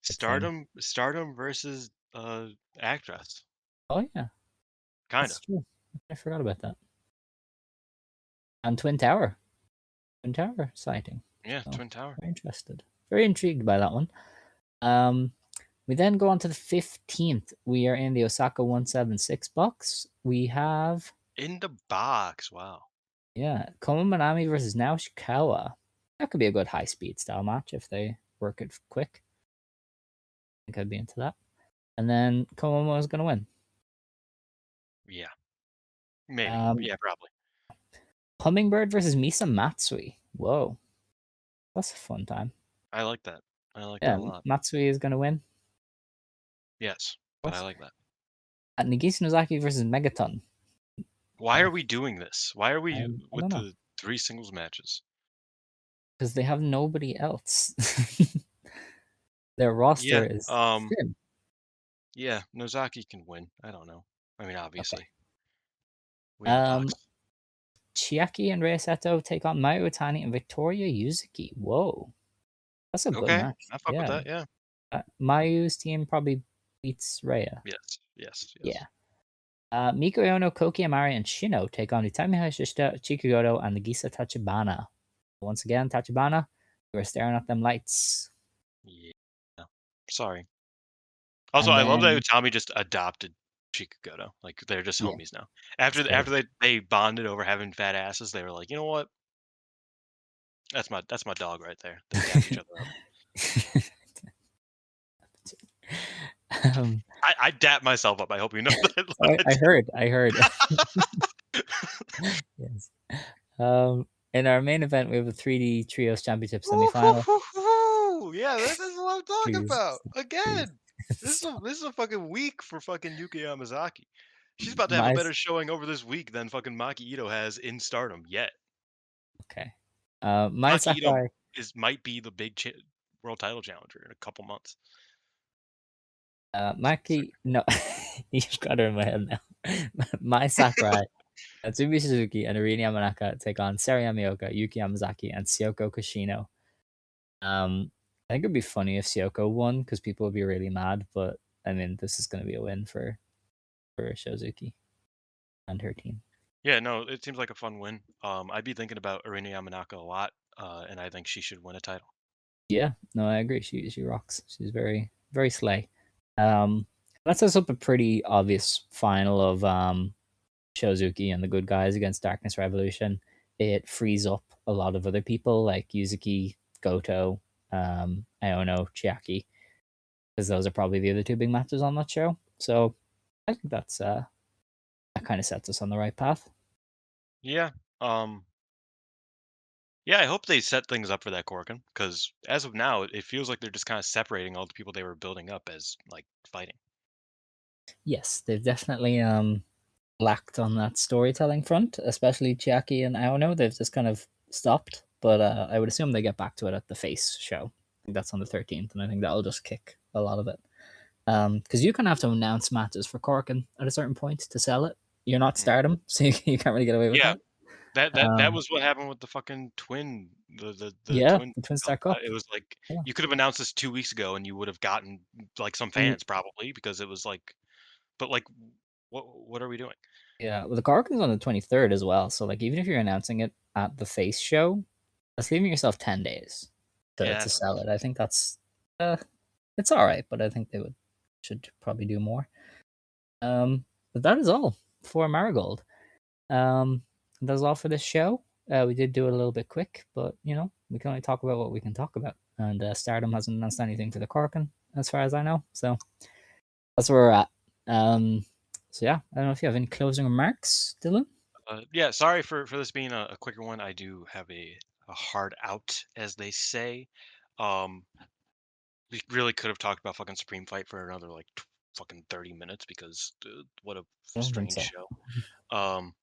type thing. Stardom versus Actress. Oh yeah, Kinda. that's true. I forgot about that. And Twin Tower sighting. Yeah, So Twin Tower. very interested, very intrigued by that one. We then go on to the 15th. We are in the Osaka 176 box. We have In the box. Wow. Komo Manami versus Naoshikawa. That could be a good high speed style match if they work it quick. I think I'd be into that. And then Komomo is gonna win. Yeah. Maybe. Um, Yeah, probably. Hummingbird versus Misa Matsui. Whoa, that's a fun time. I like that. I like that Yeah, a lot. Matsui is gonna win. Yes, but I What? like that. At Nagisa Nozaki versus Megaton. Why are we doing this? Why are I, we I with don't know the 3 singles matches? because they have nobody else. Their roster Yeah. is thin. Yeah, Nozaki can win. I don't know. I mean, Okay. obviously. We in the Um, box. Chiaki and Rei Seto take on Mayu Utani and Victoria Yuzuki. Whoa, that's a good Okay. match. I fuck with Yeah, that. Yeah. Mayu's team probably beats Rhea. Yes. Yes. Yeah. Yes. Miko Ono, Koki Amari, and Shinno take on Utami Hayashishita, Chikugoto, and Nagisa Tachibana. Once again, Tachibana, you are staring at them lights. Yeah. Sorry. Also, And I love that then, Utami just adopted Chikugoto. Like they're just yeah, homies now. it's After great. they bonded over having fat asses, they were like, you know what? That's my dog right there. They dap each other up. um, I dap myself up. I hope you know I that. heard. Yes. In our main event, we have a 3D Trios Championship semifinal. Woo-hoo-hoo-hoo! Yeah, this is what I'm talking Please, about. please. Again, Stop. this is a fucking week for fucking Yuki Yamazaki. She's about to have a My better showing over this week than fucking Maki Itoh has in Stardom yet. okay. My Maki Itoh Sakurai. might be the big world title challenger in a couple months. Maki. No, you've got her in my head now. My Sakurai, Natsumi Suzuki, and Arina Yamanaka take on Sari Yamaoka, Yuki Yamazaki, and Syoko Kashino. I think it'd be funny if Syoko won because people would be really mad. But I mean, this is going to be a win for Shozuki and her team. Yeah, no, it seems like a fun win. I'd be thinking about Arina Yamanaka a lot, and I think she should win a title. Yeah, no, I agree. She rocks. She's very slay. Um, that sets up a pretty obvious final of Shozuki and the good guys against Darkness Revolution. It frees up a lot of other people like Yuzuki, Goto, Iono, Chiaki, because those are probably the other two big matches on that show. So I think that kind of sets us on the right path. Yeah. Yeah, I hope they set things up for that Korkin, because as of now, it feels like they're just kind of separating all the people they were building up as like fighting. Yes, they've definitely lacked on that storytelling front, especially Chiaki and Iono. They've just kind of stopped, but I would assume they get back to it at the Face show. I think that's on the 13th, and I think that'll just kick a lot of it. Because you kind of have to announce matches for Corkin at a certain point to sell it. You're not Mm. Stardom, so you can't really get away with Yeah, that. that Um, was what happened with the fucking the yeah, twin the Twin Star belt. Cup. It was like Yeah. you could have announced this 2 weeks ago, and you would have gotten like some Mm, fans probably because it was like, but like, what are we doing? yeah, well, the Corkin's on the 23rd as well. So like, even if you're announcing it at the Face show, that's leaving yourself 10 days Yeah, to that's sell rough. it. I think that's uh, it's all right, but I think they should probably do more. Um, but that is all for Marigold. Um, that's all for this show. We did do it a little bit quick, but we can only talk about what we can talk about. And Stardom hasn't announced anything for the Corkin, as far as I know. So that's where we're at. Um, so yeah, I don't know if you have any closing remarks, Dylan. Yeah, sorry for this being a quicker one. I do have a hard out, as they say. Um, we really could have talked about fucking Supreme Fight for another like fucking 30 minutes because what a I don't think strange so. show. Um,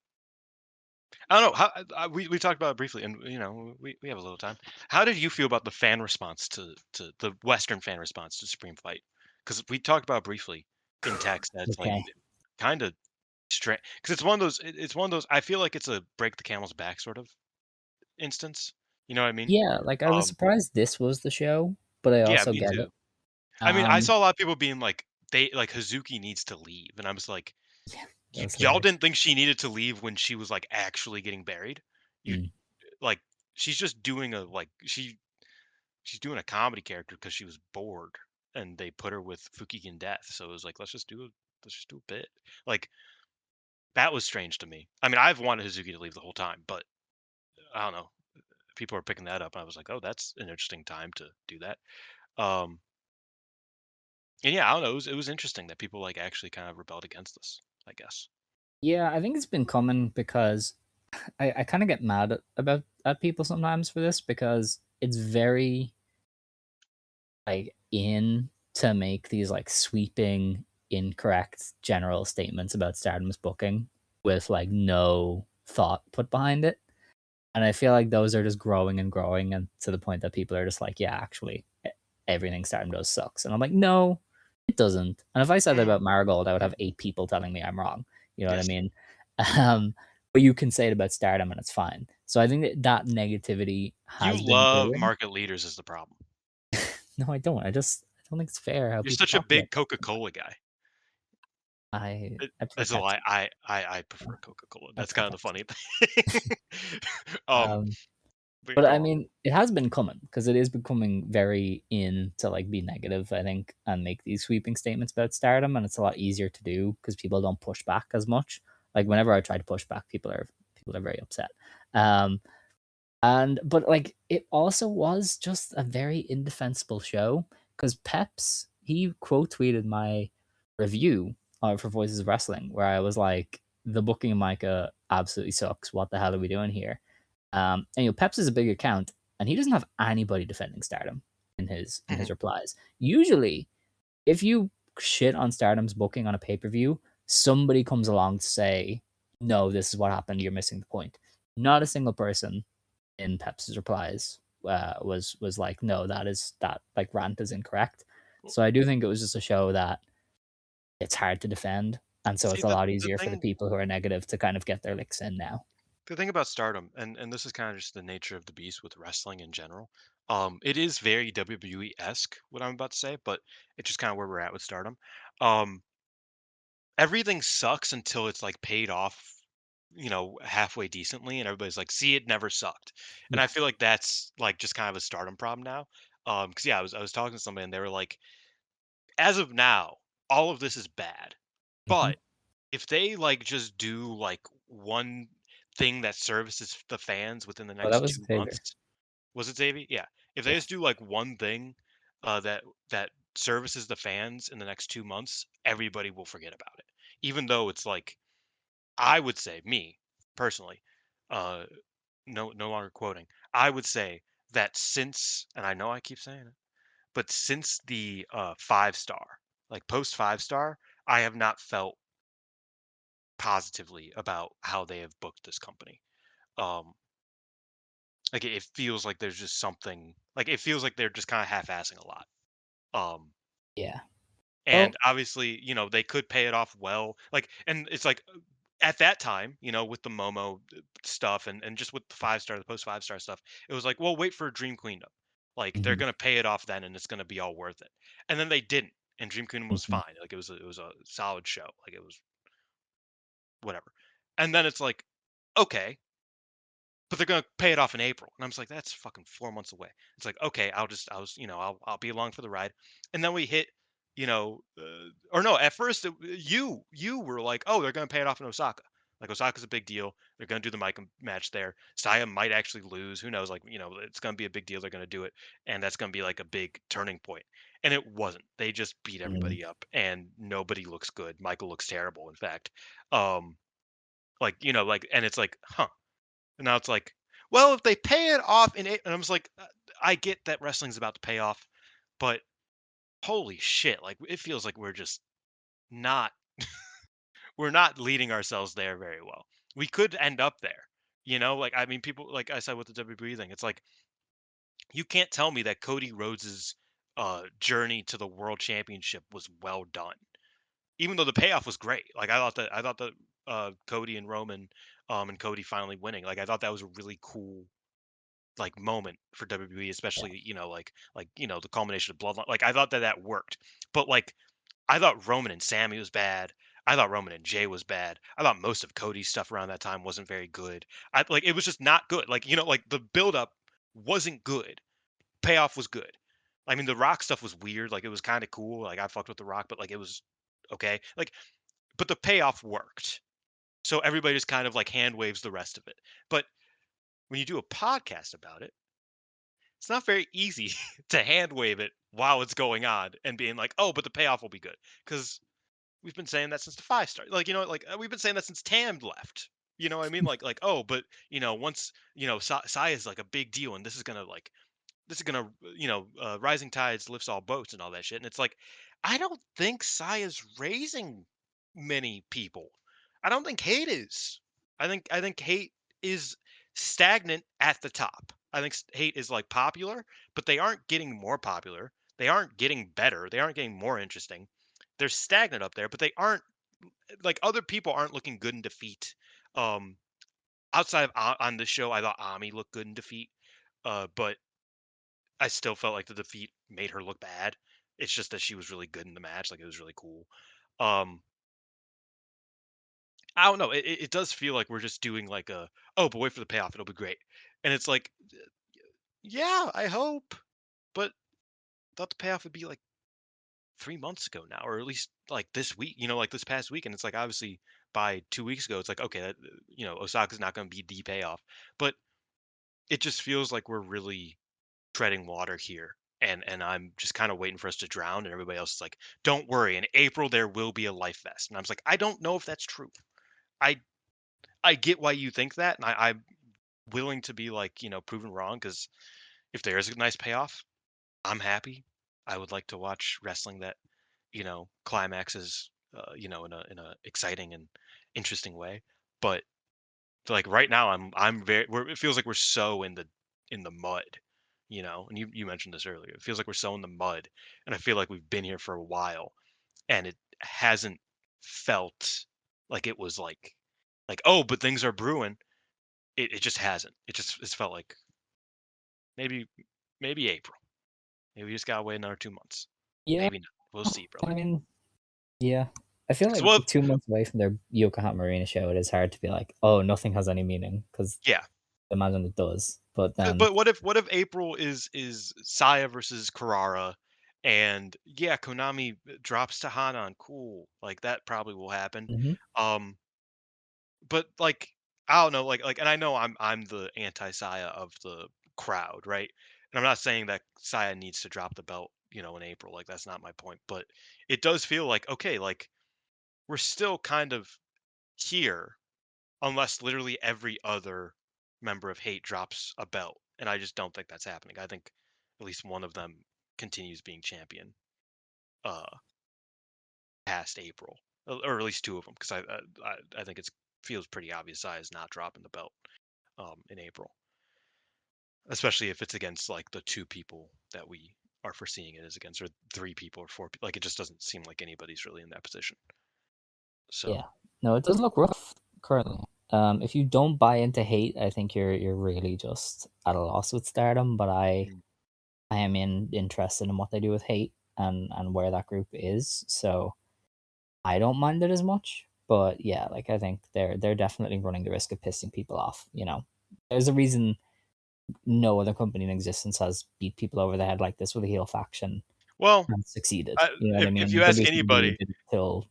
I don't know how we talked about it briefly, and we have a little time. How did you feel about the fan response to the Western fan response to Supreme Fight? Because we talked about it briefly in text. That's like Okay. kind of strange because it's one of those. It's one of those. I feel like it's a break the camel's back sort of instance. You know what I mean? Yeah, like I was Um, surprised this was the show, but I yeah, also me get it. too. I mean, I Um, saw a lot of people being like, they like Hazuki needs to leave, and I was like, yeah, that was y'all hilarious. didn't think she needed to leave when she was like actually getting buried. You Mm. like she's just doing a like she's doing a comedy character because she was bored, and they put her with Fukigen Death. So it was like let's just do a bit. Like that was strange to me. I mean, I've wanted Hazuki to leave the whole time, but I don't know. People are picking that up, and I was like, oh, that's an interesting time to do that. Um, and yeah, I don't know. It was interesting that people like actually kind of rebelled against this. I guess. Yeah, I think it's been coming because I kind of get mad at people sometimes for this because it's very like in to make these like sweeping incorrect general statements about Stardom's booking with like no thought put behind it. And I feel like those are just growing and growing and to the point that people are just like, yeah, actually everything Stardom does sucks. And I'm like, no, it doesn't. And if I said that Mm, about Marigold, I would have 8 people telling me I'm wrong. You know what I yes. mean? Um, but you can say it about Stardom and it's fine. So I think that negativity You has been love brewing. market leaders is the problem. No, I don't. I don't think it's fair how You're people such a talk about big Coca-Cola guy. I prefer That's a lie. Pepsi. I prefer Coca-Cola. I That's prefer kind of the Pepsi. funny thing. um, Um, but yeah, but go I on. mean, it has been coming because it is becoming very in to like be negative, I think, and make these sweeping statements about Stardom, and it's a lot easier to do because people don't push back as much. Like whenever I try to push back, people are very upset. Um, and but like it also was just a very indefensible show because Peps he quote tweeted my review for Voices of Wrestling where I was like, the booking of Maika absolutely sucks. What the hell are we doing here? And Peps is a big account, and he doesn't have anybody defending Stardom in his Mhm. replies. Usually, if you shit on Stardom's booking on a pay per view, somebody comes along to say, "No, this is what happened. You're missing the point." Not a single person in Peps's replies was like, "No, that like rant is incorrect." Well, So I do think it was just a show that it's hard to defend, and so see it's a lot the easier for the thing people who are negative to kind of get their licks in now. the thing about Stardom, and this is kind of just the nature of the beast with wrestling in general. It is very WWE esque what I'm about to say, but it's just kind of where we're at with Stardom. Um, everything sucks until it's like paid off, halfway decently, and everybody's like, "See, it never sucked." And Yeah. I feel like that's like just kind of a Stardom problem now. Because yeah, I was talking to somebody and they were like, as of now, all of this is bad, Hmm. but if they like just do like one thing that services the fans within the Oh, that next was 2 months, Xavier. was it Xavier? Yeah. If they Yeah. just do like one thing that services the fans in the next 2 months, everybody will forget about it. Even though it's like, I would say, me personally, uh, no longer quoting, I would say that since, and I know I keep saying it, but since the 5 star, like post 5 star, I have not felt positively about how they have booked this company. Um, like it feels like there's just something, like it feels like they're just kind of half-assing a lot. Um, Yeah. and Well, obviously, they could pay it off well. Like, and it's like at that time, with the Momo stuff and just with the 5 star, the post 5 star stuff, it was like, well, wait for Dream Queendom. Like they're mhm, gonna pay it off then, and it's gonna be all worth it. And then they didn't, and Dream Queendom was mhm, fine. Like it was a solid show. Like it was whatever. And then it's like, okay, but they're gonna pay it off in April. And I'm just like, that's fucking 4 months away. It's like, okay, I'll be along for the ride. And then we hit, or no, at first you were like, oh, they're gonna pay it off in Osaka. Like Osaka's a big deal. They're gonna do the Maika match there. Saya might actually lose. Who knows? Like, it's gonna be a big deal. They're gonna do it, and that's gonna be like a big turning point. And it wasn't. They just beat Mm. everybody up, and nobody looks good. Michael looks terrible, in fact. Um, and it's like, huh. And now it's like, well, if they pay it off and I was like, I get that wrestling's about to pay off, but holy shit, like it feels like not we're not leading ourselves there very well. We could end up there. Like I mean people like I said with the WWE thing, it's like you can't tell me that Cody Rhodes's journey to the world championship was well done. Even though the payoff was great. Like I thought that Cody and Roman and Cody finally winning, like I thought that was a really cool like moment for WWE, Yeah. especially, the culmination of Bloodline. Like I thought that that worked. But like I thought Roman and Sammy was bad. I thought Roman and Jay was bad. I thought most of Cody's stuff around that time wasn't very good. I like it was just not good. Like, like the build up wasn't good. Payoff was good. I mean, the Rock stuff was weird. Like it was kind of cool. Like I fucked with the Rock, but like it was okay. Like, but the payoff worked. So everybody just kind of like hand waves the rest of it. But when you do a podcast about it, it's not very easy to hand wave it while it's going on and being like, oh, but the payoff will be good. Because we've been saying that since the 5 star. Like, we've been saying that since Tam left. You know what I mean? Like, oh, but once Sai is like a big deal, and this is gonna rising tides lifts all boats and all that shit. And it's like, I don't think Saya's raising many people. I don't think hate is. I think hate is stagnant at the top. I think hate is like popular, but they aren't getting more popular. They aren't getting better. They aren't getting more interesting. They're stagnant up there, but they aren't like other people aren't looking good in defeat. Um, Outside of on this show, I thought Ami looked good in defeat, but I still felt like the defeat made her look bad. It's just that she was really good in the match. Like it was really cool. Um, I don't know. It does feel like we're just doing like oh, but wait for the payoff. It'll be great. And it's like, yeah, I hope, but thought the payoff would be like 3 months ago now, or at least like this week. Like this past week. And it's like obviously by 2 weeks ago, it's like okay, Osaka's not going to be the payoff, but it just feels like we're really treading water here. And I'm just kind of waiting for us to drown, and everybody else is like, "Don't worry, in April there will be a life vest." And I was like, "I don't know if that's true. I I get why you think that, and I'm willing to be like, proven wrong because if there is a nice payoff, I'm happy. I would like to watch wrestling that climaxes, in a exciting and interesting way. But like right now, I'm very. It feels like we're so in the mud, And you mentioned this earlier. It feels like we're so in the mud, and I feel like we've been here for a while, and it hasn't felt like it was like oh, but things are brewing. It just hasn't. It's felt like maybe maybe April. Maybe we just gotta wait another 2 months. Yeah. Maybe not. We'll see, I brother. mean, yeah. I feel 'Cause like what? 2 months away from their Yokohama Arena show, it is hard to be like, oh, nothing has any meaning because Yeah. imagine it does. But then, But what if April is Saya versus Carrara, and yeah, Konami drops to Hanan, cool. Like that probably will happen. mhm, Um, but like I don't know, and I know I'm the anti Saya of the crowd, right? And I'm not saying that Saya needs to drop the belt, in April. Like that's not my point. But it does feel like okay, like we're still kind of here unless literally every other member of Hate drops a belt, and I just don't think that's happening. I think at least one of them continues being champion uh past April, or at least two of them, because I think it's feels pretty obvious I is not dropping the belt in April, especially if it's against like the two people that we are foreseeing it is against, or three people or four people. Like it just doesn't seem like anybody's really in that position. yeah. So No, it does look rough currently. If you don't buy into hate, I think you're really just at a loss with Stardom. But mm, I am interested in what they do with hate and where that group is. So I don't mind it as much. But yeah, like I think they're definitely running the risk of pissing people off. There's a reason no other company in existence has beat people over the head like this with a heel faction. Well, and succeeded. You know what I if mean? you ask WWE anybody, did it till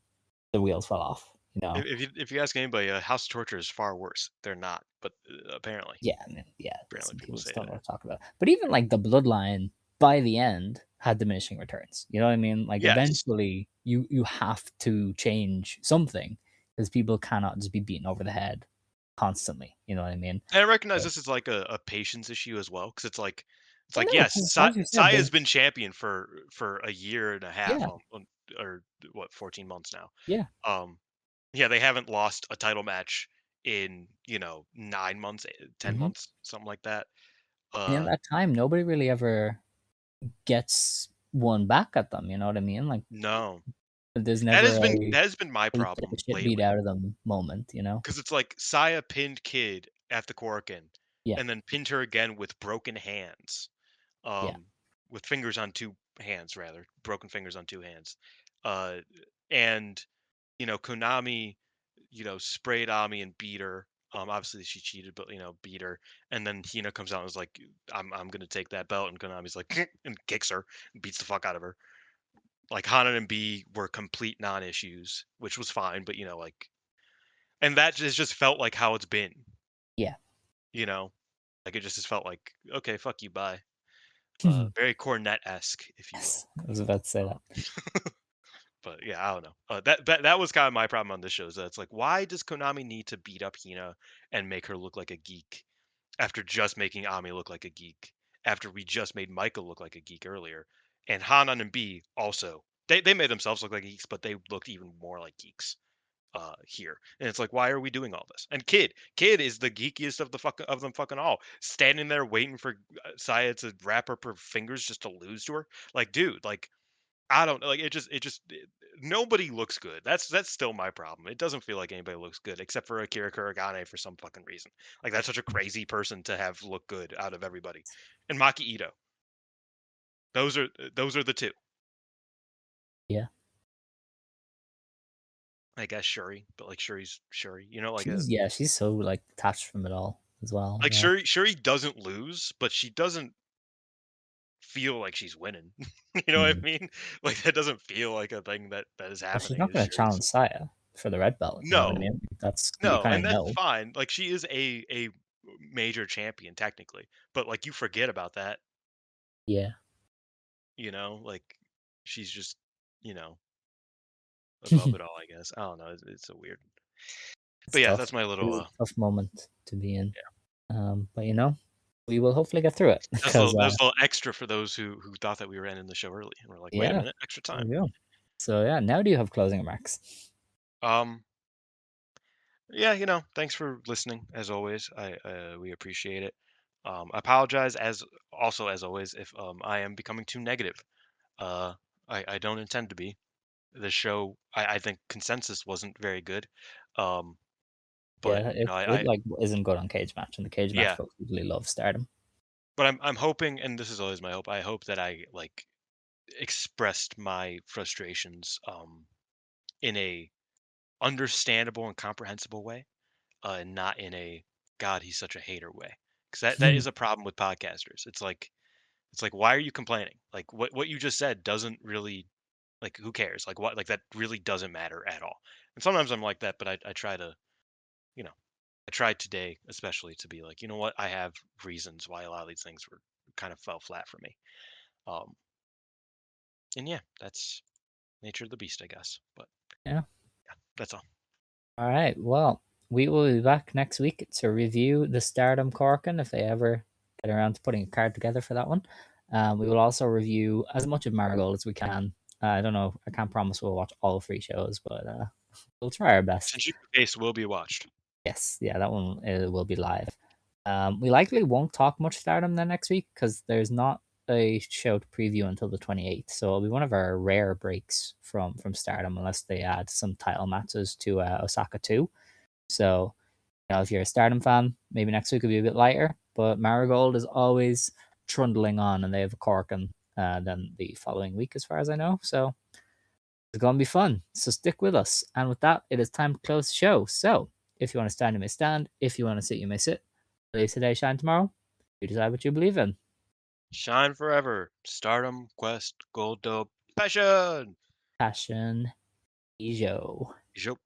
the wheels fell off. You know? if you ask anybody, House of Torture is far worse. They're not, but Yeah, I mean, yeah. apparently Some people people say just don't that. want to talk about it. But even like the bloodline by the end had diminishing returns. You know what I mean? Like Yes, eventually, you have to change something because people cannot just be beaten over the head constantly. You know what I mean? and I recognize So, this is like a patience issue as well, because it's well, like no, yes, 'cause as you said, Saya's they've been champion for a year and a half, yeah, or what, 14 months now. yeah. Um, yeah, they haven't lost a title match in 9 months, 10 Hmm. months, something like that. And in Uh, that time, nobody really ever gets one back at them. You know what I mean? Like no, there's never a that has been my they get the problem shit beat lately. out of them moment. You know? 'Cause it's like Saya pinned Kid at the Korakuen, Yeah, and then pinned her again with broken hands, yeah. um, with fingers on 2 hands, rather, broken fingers on 2 hands. Uh, and, Konami, sprayed Ami and beat her. Obviously she cheated, but, beat her. And then Hina comes out and is like, I'm gonna take that belt," and Konami's like, and kicks her, and beats the fuck out of her. Like, Hanan and B were complete non-issues, which was fine, but, like, and that just felt like how it's been. Yeah. You know? Like, it just felt like, "Okay, fuck you, bye." Very Cornette-esque, if you will. Yes, I was about to say that. Um, but, yeah, I don't know. That was kinda my problem on this show, is that it's like, why does Konami need to beat up Hina and make her look like a geek after just making Ami look like a geek, after we just made Maika look like a geek earlier, and Hanan and B also. They made themselves look like geeks, but they looked even more like geeks. Here. And it's like, why are we doing all this? And Kid is the geekiest of them fucking all, standing there waiting for Saya to wrap up her fingers just to lose to her. Like, dude, like, I don't like nobody looks good. That's still my problem. It doesn't feel like anybody looks good except for Akira Kuragane for some fucking reason. Like, that's such a crazy person to have look good out of everybody. And Maki Itoh. Those are the two. Yeah. I guess Shuri, but like Shuri's Shuri. She's so, like, detached from it all as well, Like you know? Shuri doesn't lose, but she doesn't feel like she's winning. You know what I Mm. mean? Like, that doesn't feel like a thing that is Well, she's happening. not It's gonna Shuri's challenge Saya for the red belt, you know what I no, mean? That's you no, kinda and that's know. fine. Like, she is a major champion technically, but like, you forget about that. Yeah. Like, she's just you know above it all. I guess I don't know. It's so weird. It's But yeah, tough. that's my It little is a tough moment to be in. yeah. But, we will hopefully get through it because, That's a little extra for those who thought that we were ending the show early, and we're like, wait a yeah, minute, extra there time. we go. So, yeah, now do you have closing remarks? Um, Yeah, thanks for listening as always. We appreciate it. I apologize as always if I am becoming too negative. Uh, I don't intend to be. The show, I think consensus wasn't very good. Um, but Yeah, it, like, isn't good on Cage Match, and the Cage Match yeah, folks usually love Stardom. but I'm hoping, and this is always my hope. I hope that I like expressed my frustrations in a understandable and comprehensible way, and not in a God, he's such a hater way. Because that is a problem with podcasters. It's like, why are you complaining? Like, what you just said doesn't really, like, who cares? Like, what, like, that really doesn't matter at all. And sometimes I'm like that, but I try to, you know, I tried today especially to be like, you know what, I have reasons why a lot of these things were kind of fell flat for me. Um, and yeah, that's nature of the beast, I guess. But Yeah. that's all. All right. Well, we will be back next week to review the Stardom Corkin if they ever get around to putting a card together for that one. We will also review as much of Marigold as we can. I don't know. I can't promise we'll watch all 3 shows, but we'll try our best. Since you case will be watched. Yes, yeah, that one will be live. We likely won't talk much Stardom then next week because there's not a show to preview until the 28th. So it'll be one of our rare breaks from Stardom unless they add some title matches to Osaka 2. So, if you're a Stardom fan, maybe next week will be a bit lighter. But Marigold is always trundling on, and they have a Corkin then the following week, as far as I know. So it's going to be fun. So stick with us. And with that, it is time to close the show. So if you want to stand, you may stand. If you want to sit, you may sit. Believe today, shine tomorrow. You decide what you believe in. Shine forever. Stardom Quest Gold Dope Passion. Passion. Ijo. Yep.